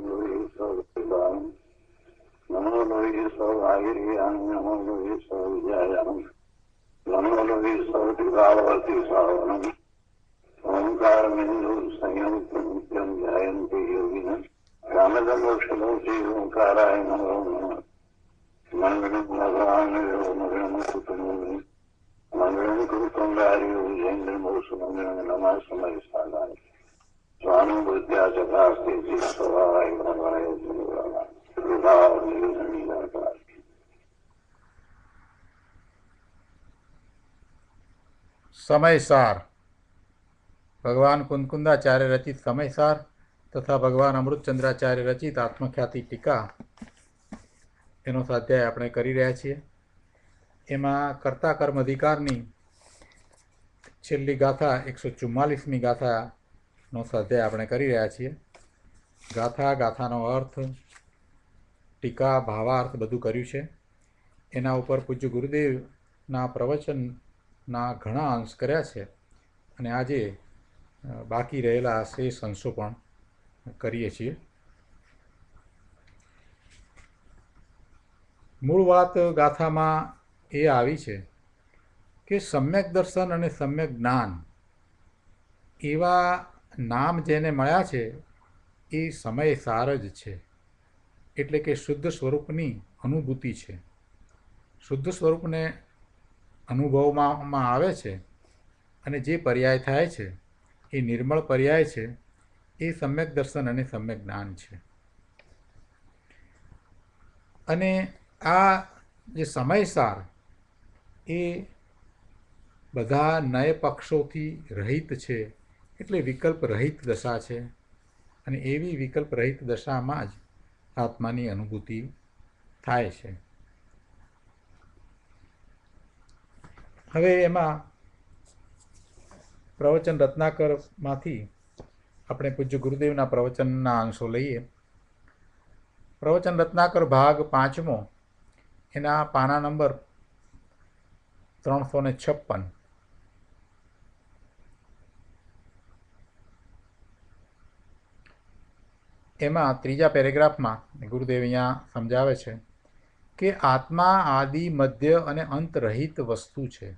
લોહી સૌ નમો લોહી સૌ આહિર્યામ નમો લોહી સૌ વિજયામ નમો લોહી સૌ દિવાવતી સાવનમ ઓંકાર બિંદુ સંયુક્ત નિત્યમ ધ્યાયંતિ યોગિન રામદમોક્ષલોચી ઓંકારાય નમો નમઃ મંગળમ ભગવાન મંગળમ કુટુંબી મંગળમ કુટુંબારી વિજેન્દ્રમોક્ષ મંગળમ નમઃ સમય સાધાય સ્વામી બુદ્ધ્યા ચકાસ્તી સવાય ભગવાય ધન્યવાદ સમયસાર ભગવાન કુંદકુંદાચાર્ય રચિત સમયસાર તથા ભગવાન અમૃતચંદ્રાચાર્ય રચિત આત્મખ્યાતિ ટીકા એનો સ્વાધ્યાય આપણે કરી રહ્યા છીએ. એમાં કર્તા કર્મ અધિકારની છેલ્લી ગાથા 144મી ગાથાનો સ્વાધ્યાય આપણે કરી રહ્યા છીએ. ગાથાનો અર્થ, ટીકા, ભાવાર્થ બધું કર્યું છે. એના ઉપર પૂજ્ય ગુરુદેવના પ્રવચનના ઘણા અંશ કર્યા છે અને આજે બાકી રહેલા શેષ અંશો પણ કરીએ છીએ. મૂળ વાત ગાથામાં એ આવી છે કે સમ્યક દર્શન અને સમ્યક જ્ઞાન એવા નામ જેને મળ્યા છે એ સમયસાર જ છે. એટલે કે શુદ્ધ સ્વરૂપની અનુભૂતિ છે. શુદ્ધ સ્વરૂપને અનુભવવામાં આવે છે અને જે પર્યાય થાય છે એ નિર્મળ પર્યાય છે. એ સમ્યક દર્શન અને સમ્યક જ્ઞાન છે. અને આ જે સમયસાર એ બધા નય પક્ષોથી રહિત છે, એટલે વિકલ્પ રહિત દશા છે. અને એવી વિકલ્પ રહિત દશામાં જ આત્માની અનુભૂતિ થાય છે. હવે એમાં પ્રવચન રત્નાકરમાંથી આપણે પૂજ્ય ગુરુદેવના પ્રવચનના અંશો લઈએ. પ્રવચન રત્નાકર ભાગ 5મો, એના પાના નંબર 356. એમાં ત્રીજા પેરેગ્રાફમાં ગુરુદેવ અહીંયા સમજાવે છે કે આત્મા આદિ, મધ્ય અને અંત રહિત વસ્તુ છે.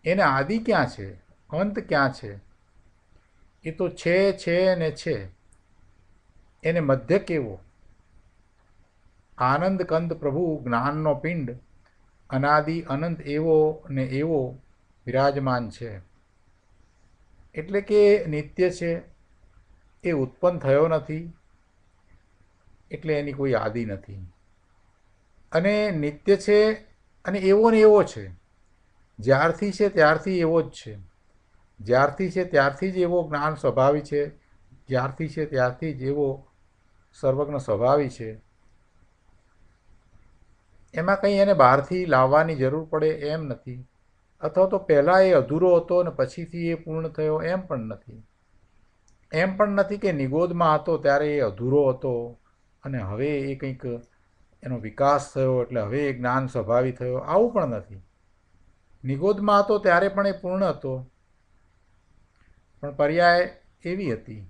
એને આદિ ક્યાં છે, અંત ક્યાં છે? એ તો છે ને છે. એને મધ્ય કેવો? આનંદ કંદ પ્રભુ જ્ઞાનનો પિંડ અનાદિ અનંત એવો ને એવો વિરાજમાન છે. એટલે કે નિત્ય છે, એ ઉત્પન્ન થયો નથી, એટલે એની કોઈ આદિ નથી. અને નિત્ય છે અને એવો ને એવો છે. જ્યારથી છે ત્યારથી એવો જ છે. જ્યારથી છે ત્યારથી જ એવો જ્ઞાન સ્વભાવી છે. જ્યારથી છે ત્યારથી જ એવો સર્વજ્ઞ સ્વભાવી છે. એમાં કંઈ એને બહારથી લાવવાની જરૂર પડે એમ નથી, અથવા તો પહેલાં એ અધૂરો હતો અને પછીથી એ પૂર્ણ થયો એમ પણ નથી. એમ પણ નથી કે નિગોદમાં હતો ત્યારે એ અધૂરો હતો અને હવે એ કંઈક એનો વિકાસ થયો એટલે હવે એ જ્ઞાન સ્વભાવી થયો, આવું પણ નથી. નિગોદમાં હતો ત્યારે પણ એ પૂર્ણ હતો, પણ પર્યાય એવી હતી.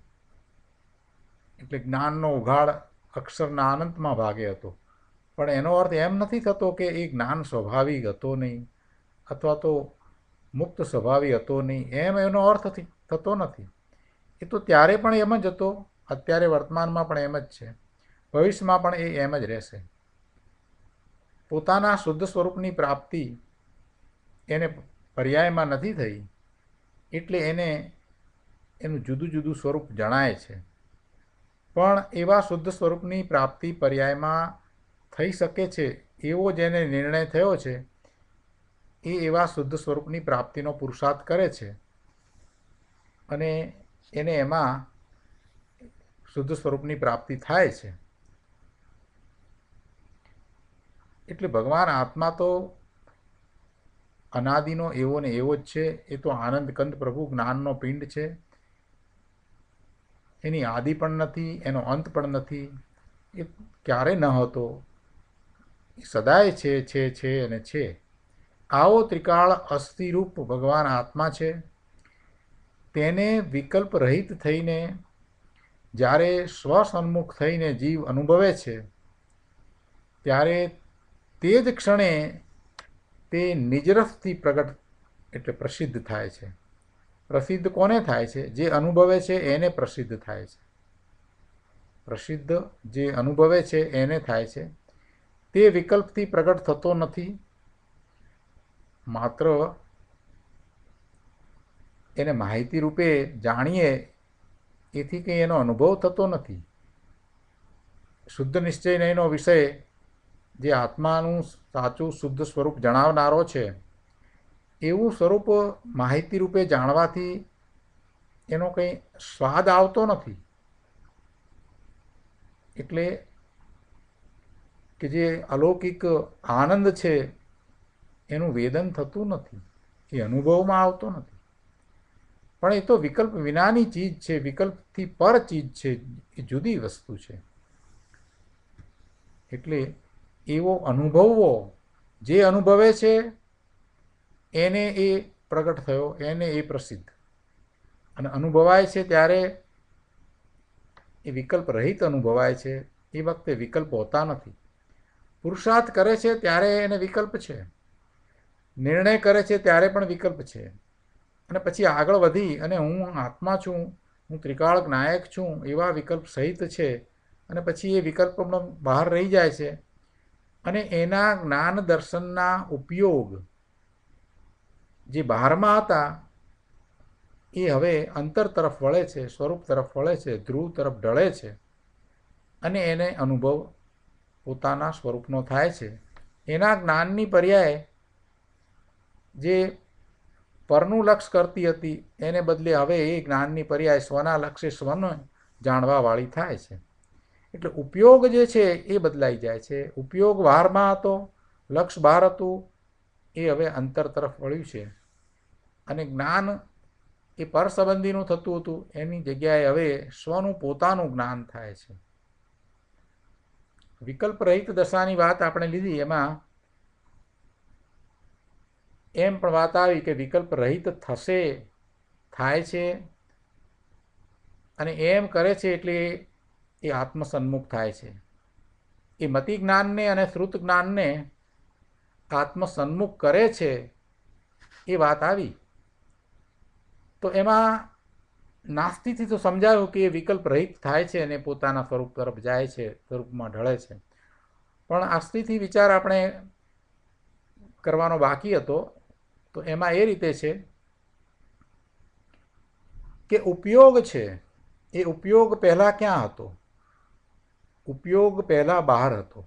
એટલે જ્ઞાનનો ઉઘાડ અક્ષરના અનંતમાં ભાગે હતો. પણ એનો અર્થ એમ નથી થતો કે એ જ્ઞાન સ્વભાવિક હતો નહીં અથવા તો મુક્ત સ્વભાવી હતો નહીં, એમ એનો અર્થ થતો નથી. એ તો ત્યારે પણ એમ જ હતો, અત્યારે વર્તમાનમાં પણ એમ જ છે, ભવિષ્યમાં પણ એ એમ જ રહેશે. પોતાના શુદ્ધ સ્વરૂપની પ્રાપ્તિ એને પર્યાયમાં નથી થઈ, એટલે એને એનું જુદું જુદું સ્વરૂપ જણાય છે. પણ એવા શુદ્ધ સ્વરૂપની પ્રાપ્તિ પર્યાયમાં થઈ શકે છે એવો જેને નિર્ણય થયો છે એ એવા શુદ્ધ સ્વરૂપની પ્રાપ્તિનો પુરુષાર્થ કરે છે અને એને એમાં શુદ્ધ સ્વરૂપની પ્રાપ્તિ થાય છે. એટલે ભગવાન આત્મા તો અનાદિનો એવો ને એવો જ છે. એ તો આનંદ કંદ પ્રભુ જ્ઞાનનો પિંડ છે. એની આદિ પણ નથી, એનો અંત પણ નથી. એ ક્યારેય ન હતો, એ સદાય છે અને છે. આવો ત્રિકાળ અસ્થિરૂપ ભગવાન આત્મા છે. તેને વિકલ્પ રહિત થઈને જ્યારે સ્વસન્મુખ થઈને જીવ અનુભવે છે ત્યારે તે જ ક્ષણે તે નિજરસથી પ્રગટ એટલે પ્રસિદ્ધ થાય છે. પ્રસિદ્ધ કોને થાય છે? જે અનુભવે છે એને પ્રસિદ્ધ થાય છે. પ્રસિદ્ધ જે અનુભવે છે એને થાય છે. તે વિકલ્પથી પ્રગટ થતો નથી, માત્ર એને માહિતી રૂપે જાણીએ એથી કંઈ એનો અનુભવ થતો નથી. શુદ્ધ નિશ્ચયનો વિષય જે આત્માનું સાચું શુદ્ધ સ્વરૂપ જણાવનારો છે એવું સ્વરૂપ માહિતી રૂપે જાણવાથી એનો કંઈ સ્વાદ આવતો નથી. એટલે કે જે અલૌકિક આનંદ છે એનું વેદન થતું નથી, એ અનુભવમાં આવતો નથી. પણ એ તો વિકલ્પ વિનાની ચીજ છે, વિકલ્પથી પર ચીજ છે, એ જુદી વસ્તુ છે. એટલે એવો અનુભવવો, જે અનુભવે છે એને એ પ્રગટ થયો, એને એ પ્રસિદ્ધ. અને અનુભવાય છે ત્યારે એ વિકલ્પ રહિત અનુભવાય છે. એ વખતે વિકલ્પ હોતા નથી. પુરુષાર્થ કરે છે ત્યારે એને વિકલ્પ છે, નિર્ણય કરે છે ત્યારે પણ વિકલ્પ છે. અને પછી આગળ વધી અને હું આત્મા છું, હું ત્રિકાળક નાયક છું એવા વિકલ્પ સહિત છે. અને પછી એ વિકલ્પ બહાર રહી જાય છે અને એના જ્ઞાન દર્શનના ઉપયોગ જે બહારમાં હતા એ હવે અંતર તરફ વળે છે, સ્વરૂપ તરફ વળે છે, ધ્રુવ તરફ ઢળે છે અને એને અનુભવ પોતાના સ્વરૂપનો થાય છે. એના જ્ઞાનની પર્યાય જે પરનું લક્ષ કરતી હતી એને બદલે હવે એ જ્ઞાનની પર્યાય સ્વના લક્ષે સ્વને જાણવાવાળી થાય છે. એટલે ઉપયોગ જે છે એ બદલાઈ જાય છે. ઉપયોગ બહારમાં હતો, લક્ષ બહાર હતું, એ હવે અંતર તરફ વળ્યું છે. અને જ્ઞાન એ પર સંબંધીનું થતું હતું, એની જગ્યાએ હવે સ્વનું પોતાનું જ્ઞાન થાય છે. વિકલ્પ રહિત દશાની વાત આપણે લીધી, એમાં એમ પણ વાત આવી કે વિકલ્પ રહિત થશે, થાય છે અને એમ કરે છે એટલે એ આત્મસન્મુખ થાય છે. એ મતિ જ્ઞાનને અને શ્રુત જ્ઞાનને આત્મસન્મુખ કરે છે એ વાત આવી. તો એમાં નાસ્તિથી તો સમજાયું કે એ વિકલ્પ રહિત થાય છે અને પોતાના સ્વરૂપ તરફ જાય છે, સ્વરૂપમાં ઢળે છે. પણ આસ્તિથી વિચાર આપણે કરવાનો બાકી હતો. તો એમાં એ રીતે છે કે ઉપયોગ છે એ ઉપયોગ પહેલાં ક્યાં હતો? ઉપયોગ પહેલાં બહાર હતો.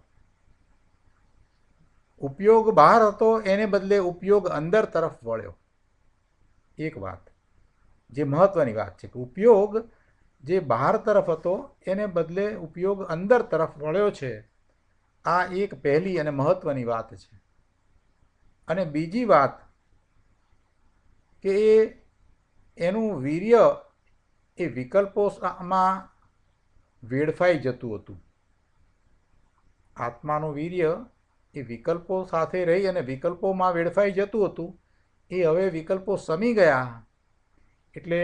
ઉપયોગ બહાર હતો એને બદલે ઉપયોગ અંદર તરફ વળ્યો. એક વાત જે મહત્વની વાત છે કે ઉપયોગ જે બહાર તરફ હતો એને બદલે ઉપયોગ અંદર તરફ વળ્યો છે. આ એક પહેલી અને મહત્વની વાત છે. અને બીજી વાત કે એનું વીર્ય એ વિકલ્પોમાં વેડફાઈ જતું હતું. આત્માનું વીર્ય એ વિકલ્પો સાથે રહી અને વિકલ્પોમાં વેડફાઈ જતું હતું. એ હવે વિકલ્પો સમી ગયા એટલે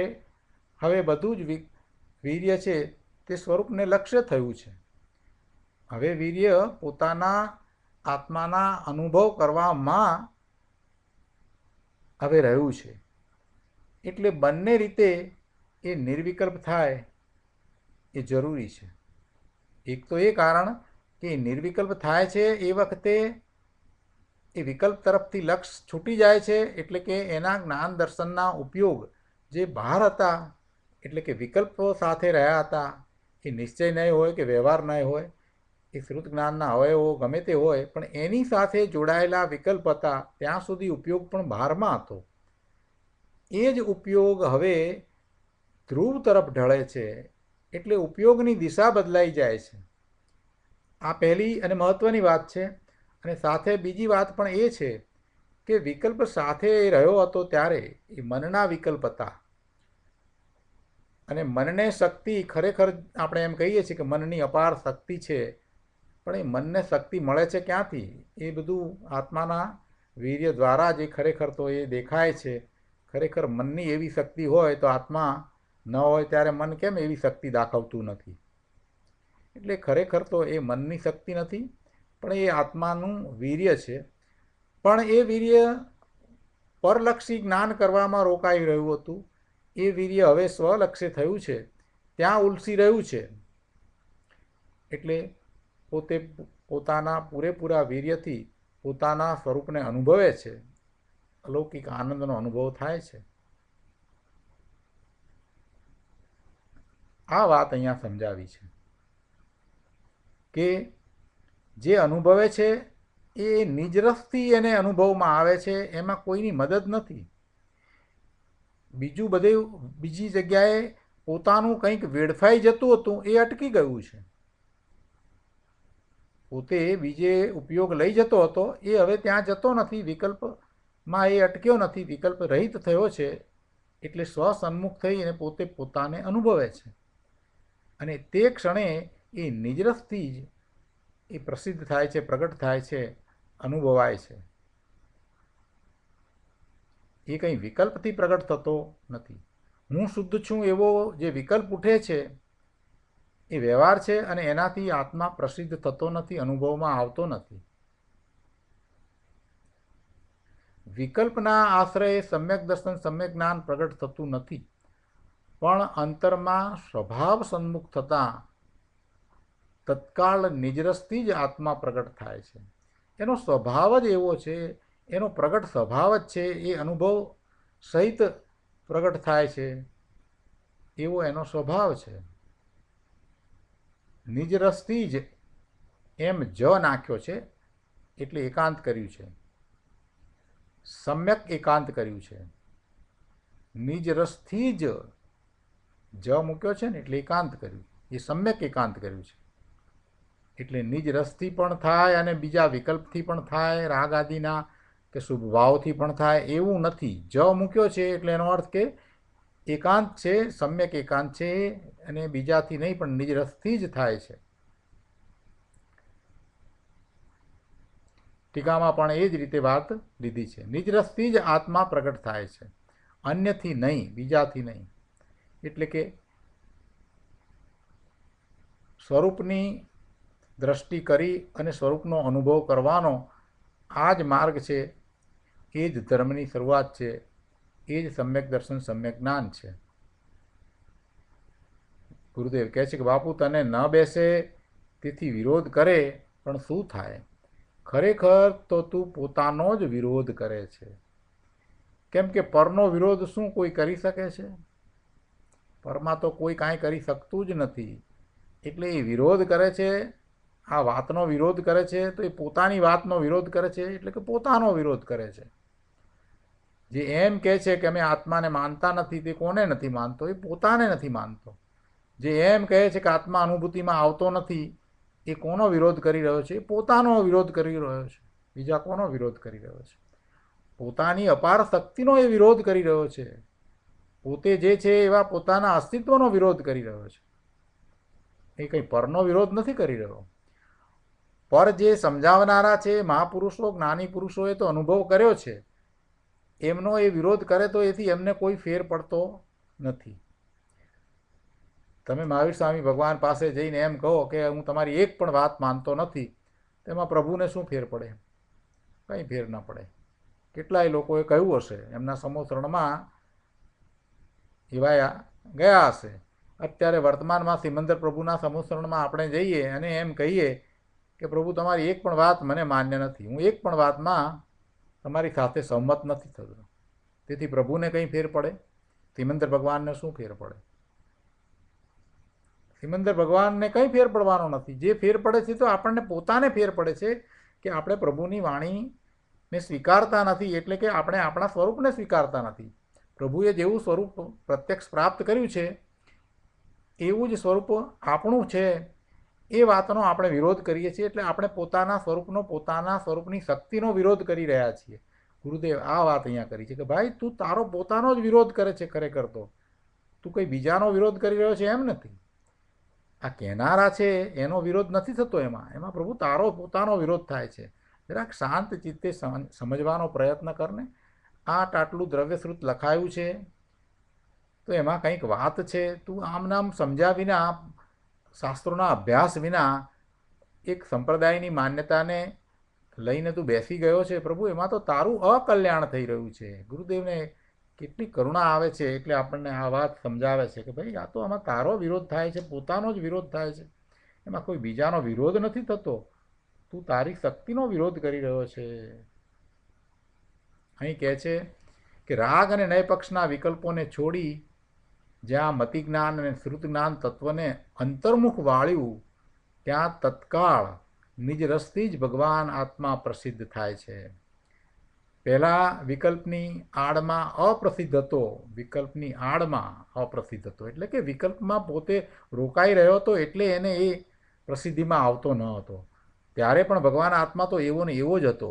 હવે બધું જ વીર્ય છે તે સ્વરૂપને લક્ષ્ય થયું છે. હવે વીર્ય પોતાના આત્માના અનુભવ કરવામાં હવે રહ્યું છે. એટલે બંને રીતે એ નિર્વિકલ્પ થાય એ જરૂરી છે. એક તો એ કારણ કે નિર્વિકલ્પ થાય છે એ વખતે એ વિકલ્પ તરફથી લક્ષ છૂટી જાય છે. એટલે કે એના જ્ઞાન દર્શનના ઉપયોગ જે બહાર હતા, એટલે કે વિકલ્પો સાથે રહ્યા હતા, એ નિશ્ચય નહીં હોય કે વ્યવહાર નહીં હોય, એ શ્રુત જ્ઞાનના અવયવો ગમે તે હોય, પણ એની સાથે જોડાયેલા વિકલ્પ હતા ત્યાં સુધી ઉપયોગ પણ બહારમાં હતો. એ જ ઉપયોગ હવે ધ્રુવ તરફ ઢળે છે એટલે ઉપયોગની દિશા બદલાઈ જાય છે. આ પહેલી અને મહત્વની વાત છે. અને સાથે બીજી વાત પણ એ છે કે વિકલ્પ સાથે રહ્યો હતો ત્યારે એ મનના વિકલ્પ હતા. અને મનને શક્તિ ખરેખર આપણે એમ કહીએ છીએ કે મનની અપાર શક્તિ છે, પણ એ મનને શક્તિ મળે છે ક્યાંથી? એ બધું આત્માના વીર્ય દ્વારા જે ખરેખર તો એ દેખાય છે. ખરેખર મનની એવી શક્તિ હોય તો આત્મા ન હોય ત્યારે મન કેમ એવી શક્તિ દાખવતું નથી? એટલે ખરેખર તો એ મનની શક્તિ નથી, પણ એ આત્માનું વીર્ય છે. પણ એ વીર્ય પરલક્ષી જ્ઞાન કરવામાં રોકાઈ રહ્યું હતું. એ વીર્ય હવે સ્વલક્ષે થયું છે, ત્યાં ઉલસી રહ્યું છે. એટલે પોતે પોતાના પૂરેપૂરા વીર્યથી પોતાના સ્વરૂપને અનુભવે છે. અલૌકિક આનંદનો અનુભવ થાય છે. આ વાત અહીંયા સમજાવી છે કે જે અનુભવે છે એ નિજરસથી એને અનુભવમાં આવે છે, એમાં કોઈની મદદ નથી. બીજી જગ્યાએ પોતાનું કંઈક વેડફાઈ જતું હતું, એ અટકી ગયું છે. પોતે બીજે ઉપયોગ લઈ જતો હતો, એ હવે ત્યાં જતો નથી. વિકલ્પમાં એ અટક્યો નથી, વિકલ્પ રહિત થયો છે. એટલે સ્વસન્મુખ થઈ અને પોતે પોતાને અનુભવે છે. અને તે ક્ષણે એ નિજરસથી જ એ પ્રસિદ્ધ થાય છે, પ્રગટ થાય છે, અનુભવાય છે. એ કંઈ વિકલ્પથી પ્રગટ થતો નથી. હું શુદ્ધ છું એવો જે વિકલ્પ ઉઠે છે એ વ્યવહાર છે, અને એનાથી આત્મા પ્રસિદ્ધ થતો નથી, અનુભવમાં આવતો નથી. વિકલ્પના આશ્રયે સમ્યક દર્શન, સમ્યક જ્ઞાન પ્રગટ થતું નથી. પણ અંતરમાં સ્વભાવ સન્મુખ થતાં તત્કાળ નિજરસથી જ આત્મા પ્રગટ થાય છે. એનો સ્વભાવ જ એવો છે, એનો પ્રગટ સ્વભાવ જ છે, એ અનુભવ સહિત પ્રગટ થાય છે, એવો એનો સ્વભાવ છે. નિજરસથી જ એમ જ નાખ્યો છે, એટલે એકાંત કર્યું છે. સમ્યક એકાંત કર્યું છે. નિજરસથી જ મૂક્યો છે ને, એટલે એકાંત કર્યું. એ સમ્યક એકાંત કર્યું છે. એટલે નિજ રસથી પણ થાય અને બીજા વિકલ્પથી પણ થાય, રાગ આદિના કે શુભ ભાવથી પણ થાય, એવું નથી. મૂક્યો છે એટલે એનો અર્થ કે એકાંત છે, સમ્યક એકાંત છે, અને બીજાથી નહીં પણ નિજ રસથી જ થાય છે. ટીકામાં પણ એ જ રીતે વાત લીધી છે. નિજ રસથી જ આત્મા પ્રગટ થાય છે, અન્યથી નહીં, બીજાથી નહીં. એટલે કે સ્વરૂપની દ્રષ્ટિ કરી અને સ્વરૂપનો અનુભવ કરવાનો આ જ માર્ગ છે. એ જ ધર્મની શરૂઆત છે. એ જ સમ્યક દર્શન, સમ્યક જ્ઞાન છે. ગુરુદેવ કહે છે કે બાપુ, તને ન બેસે તેથી વિરોધ કરે, પણ શું થાય? ખરેખર તો તું પોતાનો જ વિરોધ કરે છે. કેમ કે પરનો વિરોધ શું કોઈ કરી શકે છે? પરમાં તો કોઈ કાંઈ કરી શકતું જ નથી. એટલે એ વિરોધ કરે છે, આ વાતનો વિરોધ કરે છે, તો એ પોતાની વાતનો વિરોધ કરે છે, એટલે કે પોતાનો વિરોધ કરે છે. જે એમ કહે છે કે અમે આત્માને માનતા નથી, તે કોને નથી માનતો? એ પોતાને નથી માનતો. જે એમ કહે છે કે આત્મા અનુભૂતિમાં આવતો નથી, એ કોનો વિરોધ કરી રહ્યો છે? એ પોતાનો વિરોધ કરી રહ્યો છે. બીજા કોનો વિરોધ કરી રહ્યો છે? પોતાની અપાર શક્તિનો એ વિરોધ કરી રહ્યો છે. પોતે જે છે એવા પોતાના અસ્તિત્વનો વિરોધ કરી રહ્યો છે. એ કંઈ પરનો વિરોધ નથી કરી રહ્યો. પર જે સમજાવનારા છે, મહાપુરુષો, જ્ઞાની પુરુષોએ તો અનુભવ કર્યો છે. એમનો એ વિરોધ કરે તો એથી એમને કોઈ ફેર પડતો નથી. તમે મહાવીર સ્વામી ભગવાન પાસે જઈને એમ કહો કે હું તમારી એક પણ વાત માનતો નથી, તેમાં પ્રભુને શું ફેર પડે? કંઈ ફેર ન પડે. કેટલાય લોકોએ કહ્યું હશે, એમના સમોસરણમાં એવા ગયા હશે. અત્યારે વર્તમાનમાં સિમંદર પ્રભુના સમોસરણમાં આપણે જઈએ અને એમ કહીએ કે પ્રભુ, તમારી એક પણ વાત મને માન્ય નથી, હું એક પણ વાતમાં તમારી સાથે સહમત નથી થતો. તેથી પ્રભુને કંઈ ફેર પડે? સિમંદર ભગવાનને શું ફેર પડે? સિમંદર ભગવાનને કંઈ ફેર પડવાનો નથી. જે ફેર પડે છે તો આપણને પોતાને ફેર પડે છે કે આપણે પ્રભુની વાણીને સ્વીકારતા નથી, એટલે કે આપણે આપણા સ્વરૂપને સ્વીકારતા નથી. પ્રભુએ જેવું સ્વરૂપ પ્રત્યક્ષ પ્રાપ્ત કર્યું છે એવું જ સ્વરૂપ આપણું છે, એ વાતનો આપણે વિરોધ કરીએ છીએ. એટલે આપણે પોતાના સ્વરૂપની શક્તિનો વિરોધ કરી રહ્યા છીએ. ગુરુદેવ આ વાત અહીંયા કરી છે કે ભાઈ, તું તારો પોતાનો જ વિરોધ કરે છે. ખરેખર તો તું કંઈ બીજાનો વિરોધ કરી રહ્યો છે એમ નથી. આ કહેનારા છે એનો વિરોધ નથી થતો. એમાં પ્રભુ તારો પોતાનો વિરોધ થાય છે. જરાક શાંત ચિત્તે સમજવાનો પ્રયત્ન કરને. આટલું દ્રવ્યશ્રુત લખાયું છે, તો એમાં કંઈક વાત છે. તું આમ નામ સમજ્યા વિના, શાસ્ત્રોના અભ્યાસ વિના એક સંપ્રદાયની માન્યતાને લઈને તું બેસી ગયો છે પ્રભુ, એમાં તો તારું અકલ્યાણ થઈ રહ્યું છે. ગુરુદેવને કેટલી કરુણા આવે છે એટલે આપણને આ વાત સમજાવે છે કે ભાઈ આ તો આમાં તારો વિરોધ થાય છે, પોતાનો જ વિરોધ થાય છે, એમાં કોઈ બીજાનો વિરોધ નથી થતો. તું તારી શક્તિનો વિરોધ કરી રહ્યો છે. અહીં કહે છે કે રાગ અને નય પક્ષના વિકલ્પોને છોડી જ્યાં મતિ જ્ઞાન અને શ્રુત જ્ઞાન તત્વને અંતર્મુખ વાળ્યું ત્યાં તત્કાળ નિજ રસથી જ ભગવાન આત્મા પ્રસિદ્ધ થાય છે. પહેલાં વિકલ્પની આડમાં અપ્રસિદ્ધ હતો, વિકલ્પની આડમાં અપ્રસિદ્ધ હતો એટલે કે વિકલ્પમાં પોતે રોકાઈ રહ્યો હતો એટલે એને એ પ્રસિદ્ધિમાં આવતો ન હતો. ત્યારે પણ ભગવાન આત્મા તો એવો ને એવો જ હતો.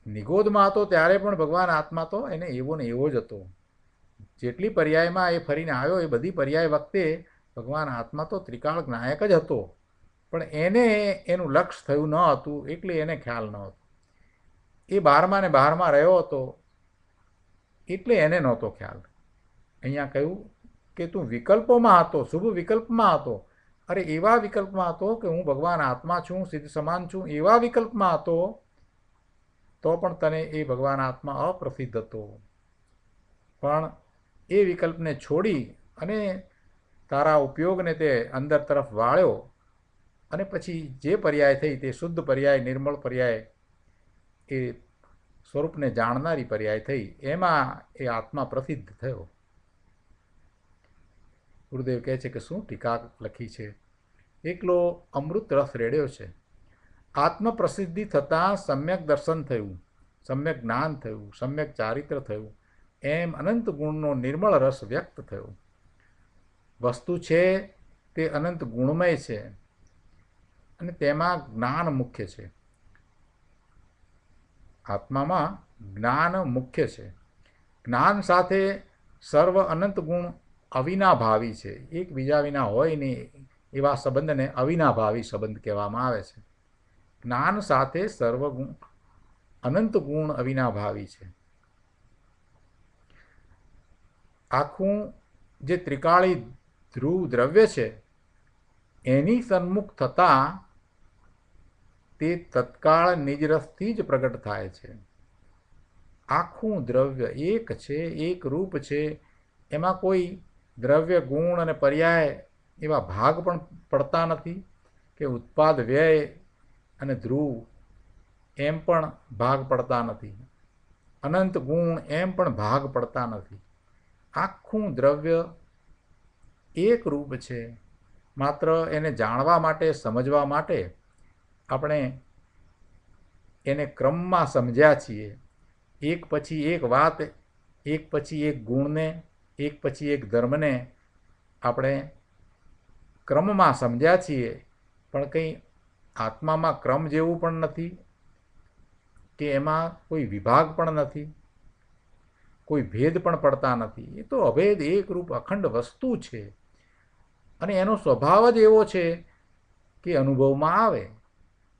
નિગોદમાં હતો ત્યારે પણ ભગવાન આત્મા તો એને એવો ને એવો જ હતો. જેટલી પર્યાયમાં એ ફરીને આવ્યો એ બધી પર્યાય વખતે ભગવાન આત્મા તો ત્રિકાળ નાયક જ હતો, પણ એને એનું લક્ષ્ય થયું ન હતું એટલે એને ખ્યાલ ન હતો. એ 12માં ને 12માં રહ્યો હતો એટલે એને નહોતો ખ્યાલ. અહીંયા કહ્યું કે તું વિકલ્પોમાં હતો, શુભ વિકલ્પમાં હતો. અરે એવા વિકલ્પમાં હતો કે હું ભગવાન આત્મા છું, સિદ્ધ સમાન છું, એવા વિકલ્પમાં હતો તો પણ તને એ ભગવાન આત્મા અપ્રસિદ્ધ હતો. પણ એ વિકલ્પને છોડી અને તારા ઉપયોગને તે અંદર તરફ વાળ્યો અને પછી જે પર્યાય થઈ તે શુદ્ધ પર્યાય, નિર્મળ પર્યાય, એ સ્વરૂપને જાણનારી પર્યાય થઈ. એમાં એ આત્મા પ્રસિદ્ધ થયો. ગુરુદેવ કહે છે કે શું ટીકા લખી છે. એકલો અમૃત રસ રેડ્યો છે. આત્મ પ્રસિદ્ધિ થતાં સમ્યક દર્શન થયું, સમ્યક જ્ઞાન થયું, સમ્યક ચારિત્ર થયું, એમ અનંત ગુણનો નિર્મળ રસ વ્યક્ત થયો. વસ્તુ છે તે અનંત ગુણમય છે અને તેમાં જ્ઞાન મુખ્ય છે. આત્મામાં જ્ઞાન મુખ્ય છે. જ્ઞાન સાથે સર્વ અનંત ગુણ અવિનાભાવી છે. એકબીજા વિના હોય નહીં એવા સંબંધને અવિનાભાવી સંબંધ કહેવામાં આવે છે. જ્ઞાન સાથે સર્વ ગુણ, અનંત ગુણ અવિનાભાવી છે. આખું જે ત્રિકાળી ધ્રુવ દ્રવ્ય છે એની સન્મુખ થતાં તે તત્કાળ નિજરસથી જ પ્રગટ થાય છે. આખું દ્રવ્ય એક છે, એક રૂપ છે. એમાં કોઈ દ્રવ્ય, ગુણ અને પર્યાય એવા ભાગ પણ પડતા નથી કે ઉત્પાદ, વ્યય અને ધ્રુવ એમ પણ ભાગ પડતા નથી. અનંત ગુણ એમ પણ ભાગ પડતા નથી. આખું દ્રવ્ય એક રૂપ છે. માત્ર એને જાણવા માટે, સમજવા માટે આપણે એને ક્રમમાં સમજ્યા છીએ. એક પછી એક વાત, એક પછી એક ગુણને, એક પછી એક ધર્મને આપણે ક્રમમાં સમજ્યા છીએ. પણ કંઈ આત્મામાં ક્રમ જેવું પણ નથી કે એમાં કોઈ વિભાગ પણ નથી, કોઈ ભેદ પણ પડતા નથી. એ તો અભેદ એકરૂપ અખંડ વસ્તુ છે અને એનો સ્વભાવ જ એવો છે કે અનુભવમાં આવે.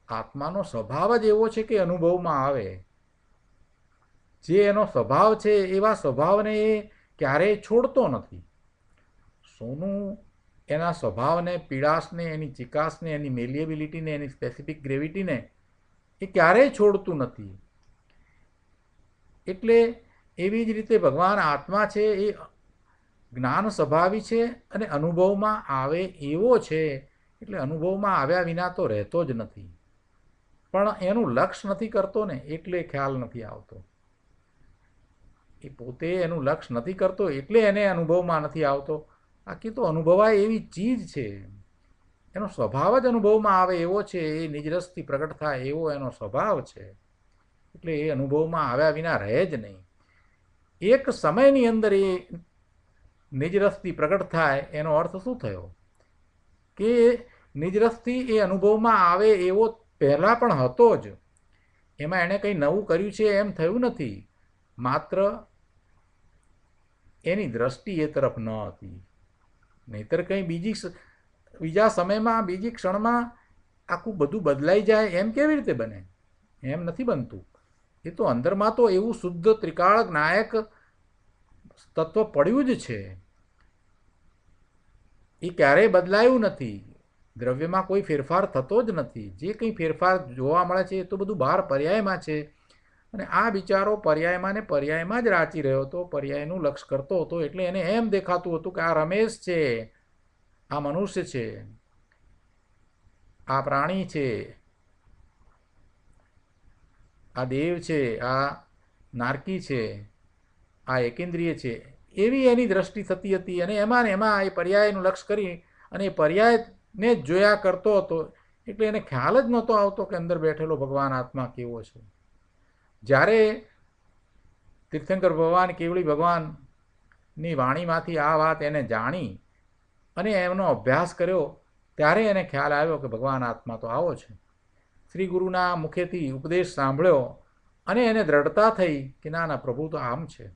આત્માનો સ્વભાવ જ એવો છે કે અનુભવમાં આવે. જે એનો સ્વભાવ છે એવા સ્વભાવને એ ક્યારેય છોડતો નથી. સોનું એના સ્વભાવને, પીળાશને, એની ચિકાસને, એની મેલિએબિલિટીને, એની સ્પેસિફિક ગ્રેવિટીને એ ક્યારેય છોડતું નથી. એટલે એવી જ રીતે ભગવાન આત્મા છે એ જ્ઞાન સ્વભાવી છે અને અનુભવમાં આવે એવો છે. એટલે અનુભવમાં આવ્યા વિના તો રહેતો જ નથી. પણ એનું લક્ષ્ય નથી કરતો ને એટલે ખ્યાલ નથી આવતો. એ પોતે એનું લક્ષ્ય નથી કરતો એટલે એને અનુભવમાં નથી આવતો. બાકી તો અનુભવાય એવી ચીજ છે. એનો સ્વભાવ જ અનુભવમાં આવે એવો છે. એ નિજરસથી પ્રગટ થાય એવો એનો સ્વભાવ છે. એટલે એ અનુભવમાં આવ્યા વિના રહે જ નહીં. એક સમયની અંદર એ નિજરસથી પ્રગટ થાય એનો અર્થ શું થયો કે નિજરસથી એ અનુભવમાં આવે એવો પહેલાં પણ હતો જ. એમાં એણે કંઈ નવું કર્યું છે એમ થયું નથી. માત્ર એની દ્રષ્ટિ એ તરફ ન હતી. નહીંતર કંઈ બીજા સમયમાં, બીજી ક્ષણમાં આખું બધું બદલાઈ જાય એમ કેવી રીતે બને? એમ નથી બનતું. એ તો અંદરમાં તો એવું શુદ્ધ ત્રિકાળ નાયક તત્વ પડ્યું જ છે, એ ક્યારેય બદલાયું નથી. દ્રવ્યમાં કોઈ ફેરફાર થતો જ નથી. જે કંઈ ફેરફાર જોવા મળે છે એ તો બધું બહાર પર્યાયમાં છે. અને આ બિચારો પર્યાયમાં ને પર્યાયમાં જ રાચી રહ્યો હતો, પર્યાયનું લક્ષ કરતો હતો. એટલે એને એમ દેખાતું હતું કે આ રમેશ છે, આ મનુષ્ય છે, આ પ્રાણી છે, આ દેવ છે, આ નારકી છે, આ એકેન્દ્રિય છે, એવી એની દ્રષ્ટિ થતી હતી. અને એમાં ને એમાં એ પર્યાયનું લક્ષ કરી અને એ પર્યાયને જ જોયા કરતો હતો. એટલે એને ખ્યાલ જ નહોતો આવતો કે અંદર બેઠેલો ભગવાન આત્મા કેવો છે. જ્યારે તીર્થંકર ભગવાન કેવળી ભગવાનની વાણીમાંથી આ વાત એને જાણી અને એમનો અભ્યાસ કર્યો, ત્યારે એને ખ્યાલ આવ્યો કે ભગવાન આત્મા તો આવો છે. શ્રી ગુરુના મુખેથી ઉપદેશ સાંભળ્યો અને એને દ્રઢતા થઈ કે ના ના, પ્રભુ તો આમ છે,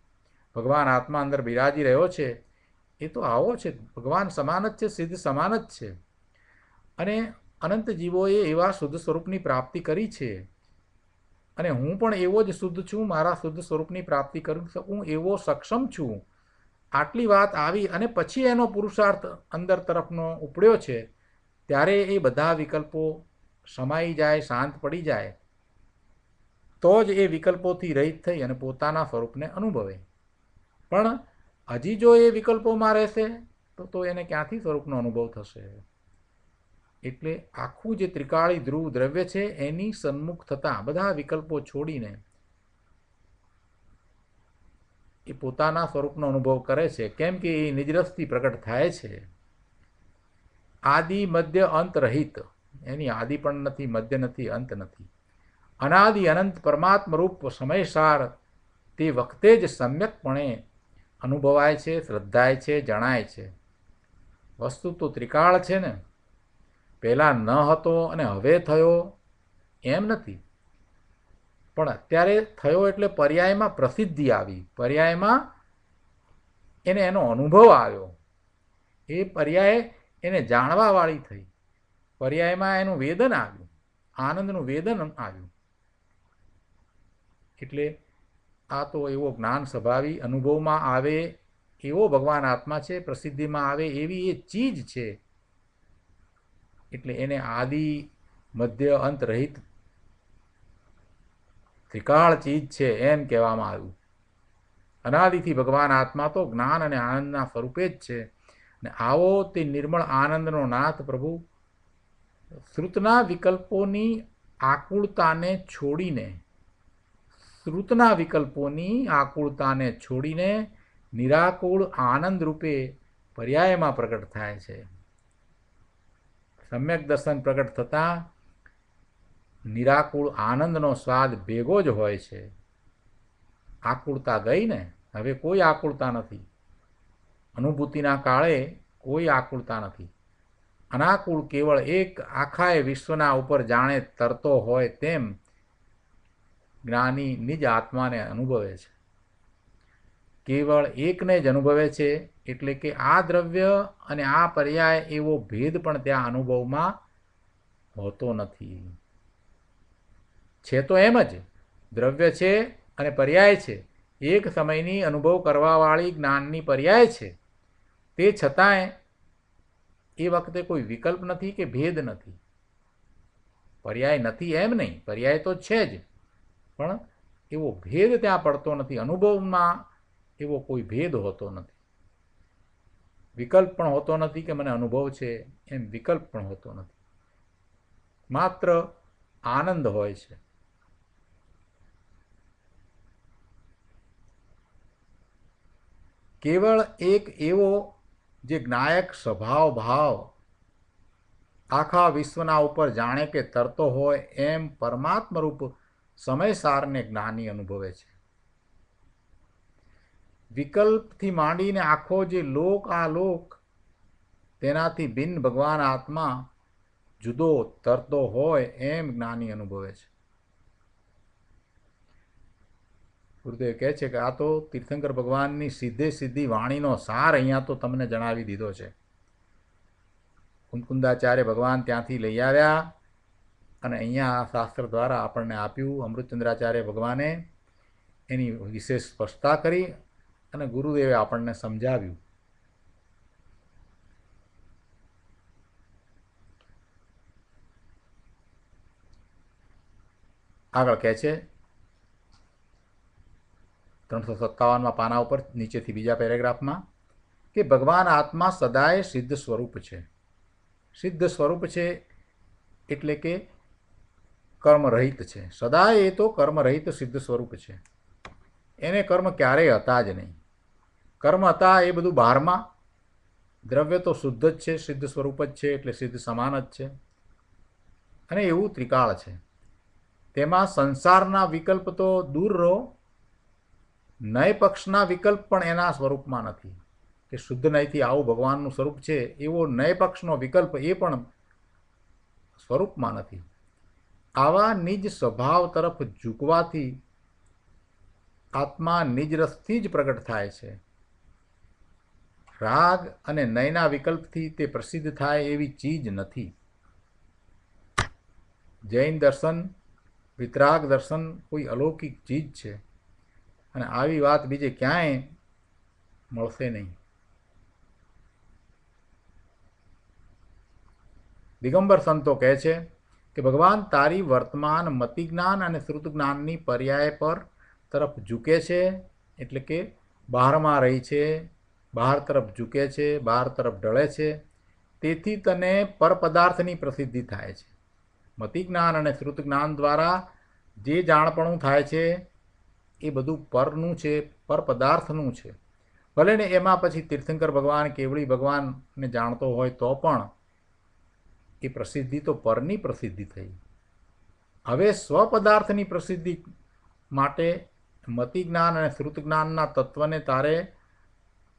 ભગવાન આત્મા અંદર બિરાજી રહ્યો છે, એ તો આવો છે, ભગવાન સમાન જ છે, સિદ્ધ સમાન જ છે. અને અનંત જીવોએ એવા શુદ્ધ સ્વરૂપની પ્રાપ્તિ કરી છે અને હું પણ એવો જ શુદ્ધ છું, મારા શુદ્ધ સ્વરૂપની પ્રાપ્તિ કરી શકું એવો સક્ષમ છું. આટલી વાત આવી અને પછી એનો પુરુષાર્થ અંદર તરફનો ઉપડ્યો છે. ત્યારે એ બધા વિકલ્પો સમાઈ જાય, શાંત પડી જાય, તો જ એ વિકલ્પોથી રહિત થઈ અને પોતાના સ્વરૂપને અનુભવે. પણ હજી જો એ વિકલ્પોમાં રહેશે તો એને ક્યાંથી સ્વરૂપનો અનુભવ થશે? એટલે આખું જે ત્રિકાળી ધ્રુવ દ્રવ્ય છે એની સન્મુખ થતાં બધા વિકલ્પો છોડીને એ પોતાના સ્વરૂપનો અનુભવ કરે છે. કેમ કે એ નિજરસથી પ્રગટ થાય છે. આદિ મધ્ય અંત રહિત, એની આદિ પણ નથી, મધ્ય નથી, અંત નથી. અનાદિ અનંત પરમાત્મ રૂપ સમયસાર તે વખતે જ સમ્યકપણે અનુભવાય છે, શ્રદ્ધાય છે, જણાય છે. વસ્તુ તો ત્રિકાળ છે ને, પહેલાં ન હતો અને હવે થયો એમ નથી. પણ અત્યારે થયો એટલે પર્યાયમાં પ્રસિદ્ધિ આવી, પર્યાયમાં એને એનો અનુભવ આવ્યો, એ પર્યાય એને જાણવાવાળી થઈ, પર્યાયમાં એનું વેદન આવ્યું, આનંદનું વેદન આવ્યું. એટલે આ તો એવો જ્ઞાન સ્વભાવી અનુભવમાં આવે એવો ભગવાન આત્મા છે, પ્રસિદ્ધિમાં આવે એવી એ ચીજ છે. એટલે એને આદિ મધ્ય અંત રહિત ત્રિકાળ ચીજ છે એમ કહેવામાં આવ્યું. અનાદિથી ભગવાન આત્મા તો જ્ઞાન અને આનંદના સ્વરૂપે જ છે. ને આવો તે નિર્મળ આનંદનો નાથ પ્રભુ શ્રુતના વિકલ્પોની આકુળતાને છોડીને, શ્રુતના વિકલ્પોની આકુળતાને છોડીને નિરાકુળ આનંદ રૂપે પર્યાયમાં પ્રગટ થાય છે. સમ્યક દર્શન પ્રગટ થતાં નિરાકુળ આનંદનો સ્વાદ ભેગો જ હોય છે. આકુળતા ગઈ ને, હવે કોઈ આકુળતા નથી. અનુભૂતિના કાળે કોઈ આકુળતા નથી. અનાકુળ કેવળ એક આખાએ વિશ્વના ઉપર જાણે તરતો હોય તેમ જ્ઞાની નિજ આત્માને અનુભવે છે. કેવળ એકને જ અનુભવે છે. એટલે કે આ દ્રવ્ય અને આ પર્યાય એવો ભેદ પણ ત્યાં અનુભવમાં હોતો નથી. છે તો એમ જ, દ્રવ્ય છે અને પર્યાય છે, એક સમયની અનુભવ કરવાવાળી જ્ઞાનની પર્યાય છે. તે છતાંય એ વખતે કોઈ વિકલ્પ નથી કે ભેદ નથી. પર્યાય નથી એમ નહીં, પર્યાય તો છે જ, પણ એવો ભેદ ત્યાં પડતો નથી. અનુભવમાં એવો કોઈ ભેદ હોતો નથી. વિકલ્પ પણ હોતો નથી કે મને અનુભવ છે એમ, વિકલ્પ પણ હોતો નથી. માત્ર આનંદ હોય છે. કેવળ એક એવો જે જ્ઞાયક સ્વભાવ ભાવ આખા વિશ્વના ઉપર જાણે કે તરતો હોય એમ પરમાત્મ રૂપ સમયસારને જ્ઞાની અનુભવે છે. વિકલ્પથી માંડીને આખો જે લોક આ લોક, તેનાથી ભિન્ન ભગવાન આત્મા જુદો તરતો હોય એમ જ્ઞાની અનુભવે છે. ગુરુદેવ કહે છે કે આ તો તીર્થંકર ભગવાનની સીધે સીધી વાણીનો સાર અહીંયા તો તમને જણાવી દીધો છે. કુંકુંદાચાર્ય ભગવાન ત્યાંથી લઈ આવ્યા અને અહીંયા આ શાસ્ત્ર દ્વારા આપણને આપ્યું. અમૃતચંદ્રાચાર્ય ભગવાને એની વિશેષ સ્પષ્ટતા કરી અને ગુરુદેવે આપણને સમજાવ્યું. આગળ કહે છે 357માં પાના ઉપર નીચેથી બીજા પેરેગ્રાફમાં કે ભગવાન આત્મા સદાય સિદ્ધ સ્વરૂપ છે. સિદ્ધ સ્વરૂપ છે એટલે કે કર્મરહિત છે. સદાય એ તો કર્મરહિત સિદ્ધ સ્વરૂપ છે. એને કર્મ ક્યારેય હતા જ નહીં. કર્મ હતા એ બધું બહારમાં, દ્રવ્ય તો શુદ્ધ જ છે, સિદ્ધ સ્વરૂપ જ છે એટલે સિદ્ધ સમાન જ છે. અને એવું ત્રિકાળ છે. તેમાં સંસારના વિકલ્પ તો દૂર રહો, નય પક્ષના વિકલ્પ પણ એના સ્વરૂપમાં નથી. કે શુદ્ધ નયથી આવું ભગવાનનું સ્વરૂપ છે એવો નય પક્ષનો વિકલ્પ એ પણ સ્વરૂપમાં નથી. આવા નિજ સ્વભાવ તરફ ઝૂકવાથી આત્મા નિજ રસથી જ પ્રગટ થાય છે. રાગ અને નયના વિકલ્પથી તે પ્રસિદ્ધ થાય એવી ચીજ નથી. જૈન દર્શન, વિતરાગ દર્શન કોઈ અલૌકિક ચીજ છે અને આવી વાત બીજે ક્યાંય મળશે નહીં. દિગંબર સંતો કહે છે કે ભગવાન તારી વર્તમાન મતિ જ્ઞાન અને શ્રુત જ્ઞાનની પર્યાય પર તરફ ઝૂકે છે, એટલે કે બહારમાં રહી છે, બહાર તરફ ઝૂકે છે, બહાર તરફ ઢળે છે. તેથી તને પરપદાર્થની પ્રસિદ્ધિ થાય છે. મતિ જ્ઞાન અને શ્રુત જ્ઞાન દ્વારા જે જાણપણું થાય છે એ બધું પરનું છે, પર પદાર્થનું છે. ભલે ને એમાં પછી તીર્થંકર ભગવાન, કેવળી ભગવાનને જાણતો હોય તો પણ એ પ્રસિદ્ધિ તો પરની પ્રસિદ્ધિ થઈ. હવે સ્વપદાર્થની પ્રસિદ્ધિ માટે મતિ જ્ઞાન અને શ્રુત જ્ઞાનના તત્વને તારે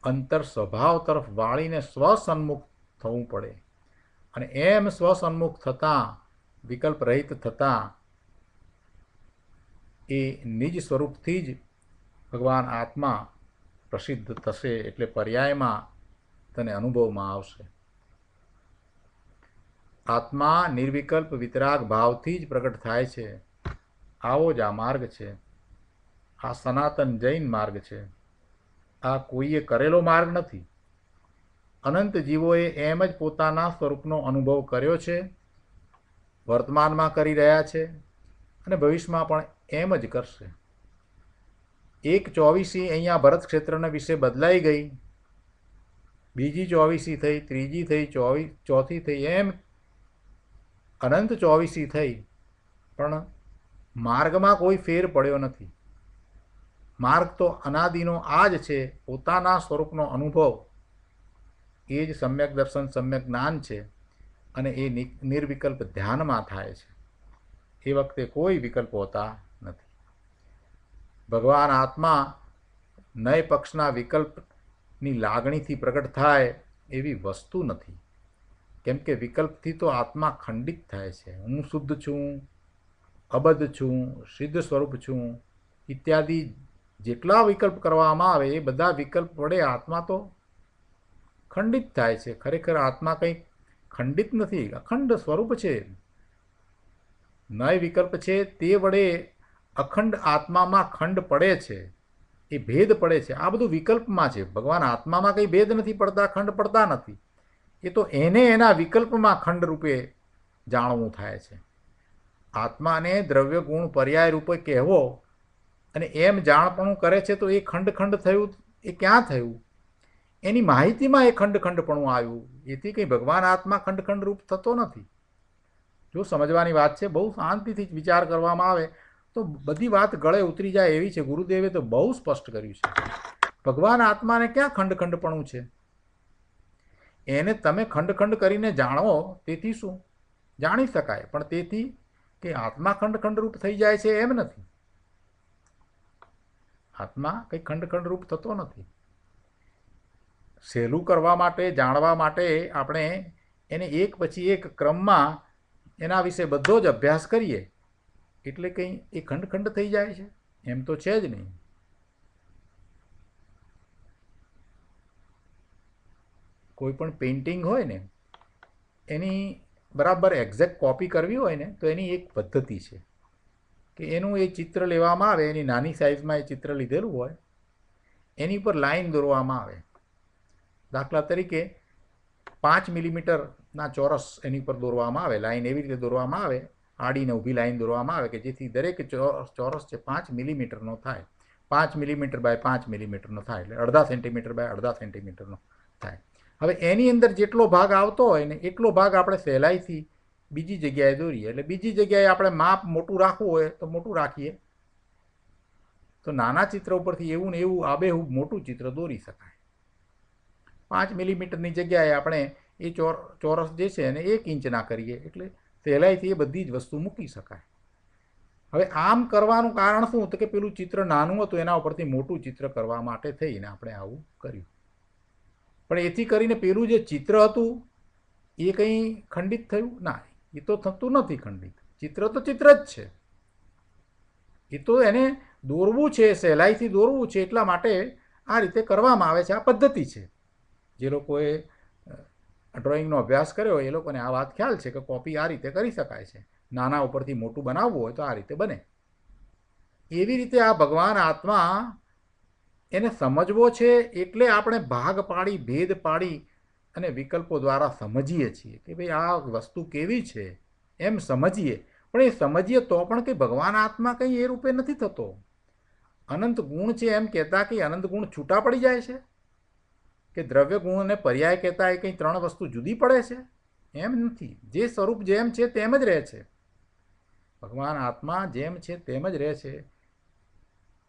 અંતર સ્વભાવ તરફ વાળીને સ્વસન્મુખ થવું પડે. અને એમ સ્વસન્મુખ થતાં, વિકલ્પ રહિત થતાં એ નિજ સ્વરૂપથી જ ભગવાન આત્મા પ્રસિદ્ધ થશે, એટલે પર્યાયમાં તને અનુભવમાં આવશે. આત્મા નિર્વિકલ્પ વિતરાગ ભાવથી જ પ્રગટ થાય છે. આવો જ આ માર્ગ છે. આ સનાતન જૈન માર્ગ છે. આ કોઈએ કરેલો માર્ગ નથી. અનંત જીવોએ એમ જ પોતાના સ્વરૂપનો અનુભવ કર્યો છે, વર્તમાનમાં કરી રહ્યા છે અને ભવિષ્યમાં પણ એમ જ કરશે. 1/24 અહીંયા ભરત ક્ષેત્રના વિશે બદલાઈ ગઈ, બીજી 24 થઈ, ત્રીજી થઈ, ચોથી થઈ, એમ અનંત 24 થઈ, પણ માર્ગમાં કોઈ ફેર પડ્યો નથી. માર્ગ તો અનાદિનો આ જ છે. પોતાના સ્વરૂપનો અનુભવ એ જ સમ્યક દર્શન, સમ્યક જ્ઞાન છે અને એ નિર્વિકલ્પ ધ્યાનમાં થાય છે. એ વખતે કોઈ વિકલ્પ હોતા નથી. ભગવાન આત્મા નય પક્ષના વિકલ્પની લાગણીથી પ્રગટ થાય એવી વસ્તુ નથી. કેમ કે વિકલ્પથી તો આત્મા ખંડિત થાય છે. હું શુદ્ધ છું, અબદ્ધ છું, સિદ્ધ સ્વરૂપ છું ઇત્યાદિ જેટલા વિકલ્પ કરવામાં આવે એ બધા વિકલ્પ વડે આત્મા તો ખંડિત થાય છે. ખરેખર આત્મા કંઈ ખંડિત નથી, અખંડ સ્વરૂપ છે. નય વિકલ્પ છે તે વડે અખંડ આત્મામાં ખંડ પડે છે, એ ભેદ પડે છે. આ બધું વિકલ્પમાં છે. ભગવાન આત્મામાં કંઈ ભેદ નથી પડતા, ખંડ પડતા નથી. એ તો એને એના વિકલ્પમાં ખંડ રૂપે જાણવું થાય છે. આત્માને દ્રવ્ય ગુણ પર્યાય રૂપે કહેવો અને એમ જાણપણું કરે છે તો એ ખંડ ખંડ થયું, એ ક્યાં થયું? એની માહિતીમાં એ ખંડ ખંડપણું આવ્યું. એથી કંઈ ભગવાન આત્મા ખંડ ખંડ રૂપ થતો નથી. જો સમજવાની વાત છે, બહુ શાંતિથી વિચાર કરવામાં આવે તો બધી વાત ગળે ઉતરી જાય એવી છે. ગુરુદેવે તો બહુ સ્પષ્ટ કર્યું છે. ભગવાન આત્માને ક્યાં ખંડ ખંડપણું છે? એને તમે ખંડ ખંડ કરીને જાણો તેથી શું? જાણી શકાય, પણ તેથી કે આત્મા ખંડ ખંડ રૂપ થઈ જાય છે એમ નથી. આત્મા કંઈ ખંડ ખંડ રૂપ થતો નથી. સહેલું કરવા માટે, જાણવા માટે આપણે એને એક પછી એક ક્રમમાં એના વિશે બધો જ અભ્યાસ કરીએ એટલે કંઈ એ ખંડ ખંડ થઈ જાય છે એમ તો છે જ નહીં. કોઈ પણ પેઇન્ટિંગ હોય ને, એની બરાબર એક્ઝેક્ટ કોપી કરવી હોય ને તો એની એક પદ્ધતિ છે કે એનું એ ચિત્ર લેવામાં આવે, એની નાની સાઇઝમાં એ ચિત્ર લીધેલું હોય, એની પર લાઈન દોરવામાં આવે. દાખલા તરીકે 5 મિલીમીટરના ચોરસ એની પર દોરવામાં આવે, લાઈન એવી રીતે દોરવામાં આવે, આડીને ઊભી લાઈન દોરવામાં આવે કે જેથી દરેક ચોરસ છે 5 મિલીમીટરનો થાય. 5 મિલીમીટર બાય 5 મિલીમીટરનો થાય એટલે અડધા સેન્ટીમીટર બાય અડધા સેન્ટીમીટરનો થાય. હવે એની અંદર જેટલો ભાગ આવતો હોય ને એટલો ભાગ આપણે સહેલાઈથી બીજી જગ્યાએ દોરીએ. એટલે બીજી જગ્યાએ આપણે માપ મોટું રાખવું હોય તો મોટું રાખીએ, તો નાના ચિત્ર ઉપરથી એવું ને એવું આબેહૂબ મોટું ચિત્ર દોરી શકાય. 5 મિલીમીટરની જગ્યાએ આપણે એ ચોરસ જે છે એને 1 ઇંચના કરીએ એટલે સહેલાઈથી એ બધી જ વસ્તુ મૂકી શકાય. હવે આમ કરવાનું કારણ શું? તો કે પેલું ચિત્ર નાનું હતું એના ઉપરથી મોટું ચિત્ર કરવા માટે થઈને આપણે આવું કર્યું. પણ એથી કરીને પેલું જે ચિત્ર હતું એ કંઈ ખંડિત થયું? ના, એ તો થતું નથી ખંડિત. ચિત્ર તો ચિત્ર જ છે. એ તો એને દોરવું છે, સહેલાઈથી દોરવું છે, એટલા માટે આ રીતે કરવામાં આવે છે. આ પદ્ધતિ છે. જે લોકોએ ડ્રોઈંગનો અભ્યાસ કર્યો એ લોકોને આ વાત ખ્યાલ છે કે કોપી આ રીતે કરી શકાય છે. નાના ઉપરથી મોટું બનાવવું હોય તો આ રીતે બને. એવી રીતે આ ભગવાન આત્મા એને સમજવો છે એટલે આપણે ભાગ પાડી, ભેદ પાડી અને વિકલ્પો દ્વારા સમજીએ છીએ કે ભાઈ આ વસ્તુ કેવી છે એમ સમજીએ. પણ એ સમજીએ તો પણ કે ભગવાન આત્મા કંઈ એ રૂપે નથી થતો. અનંત ગુણ છે એમ કહેતા કે અનંત ગુણ છૂટા પડી જાય છે, કે દ્રવ્ય ગુણ અને પર્યાય કહેતા એ કંઈ 3 વસ્તુ જુદી પડે છે? એમ નથી. જે સ્વરૂપ જેમ છે તેમ જ રહે છે. ભગવાન આત્મા જેમ છે તેમ જ રહે છે.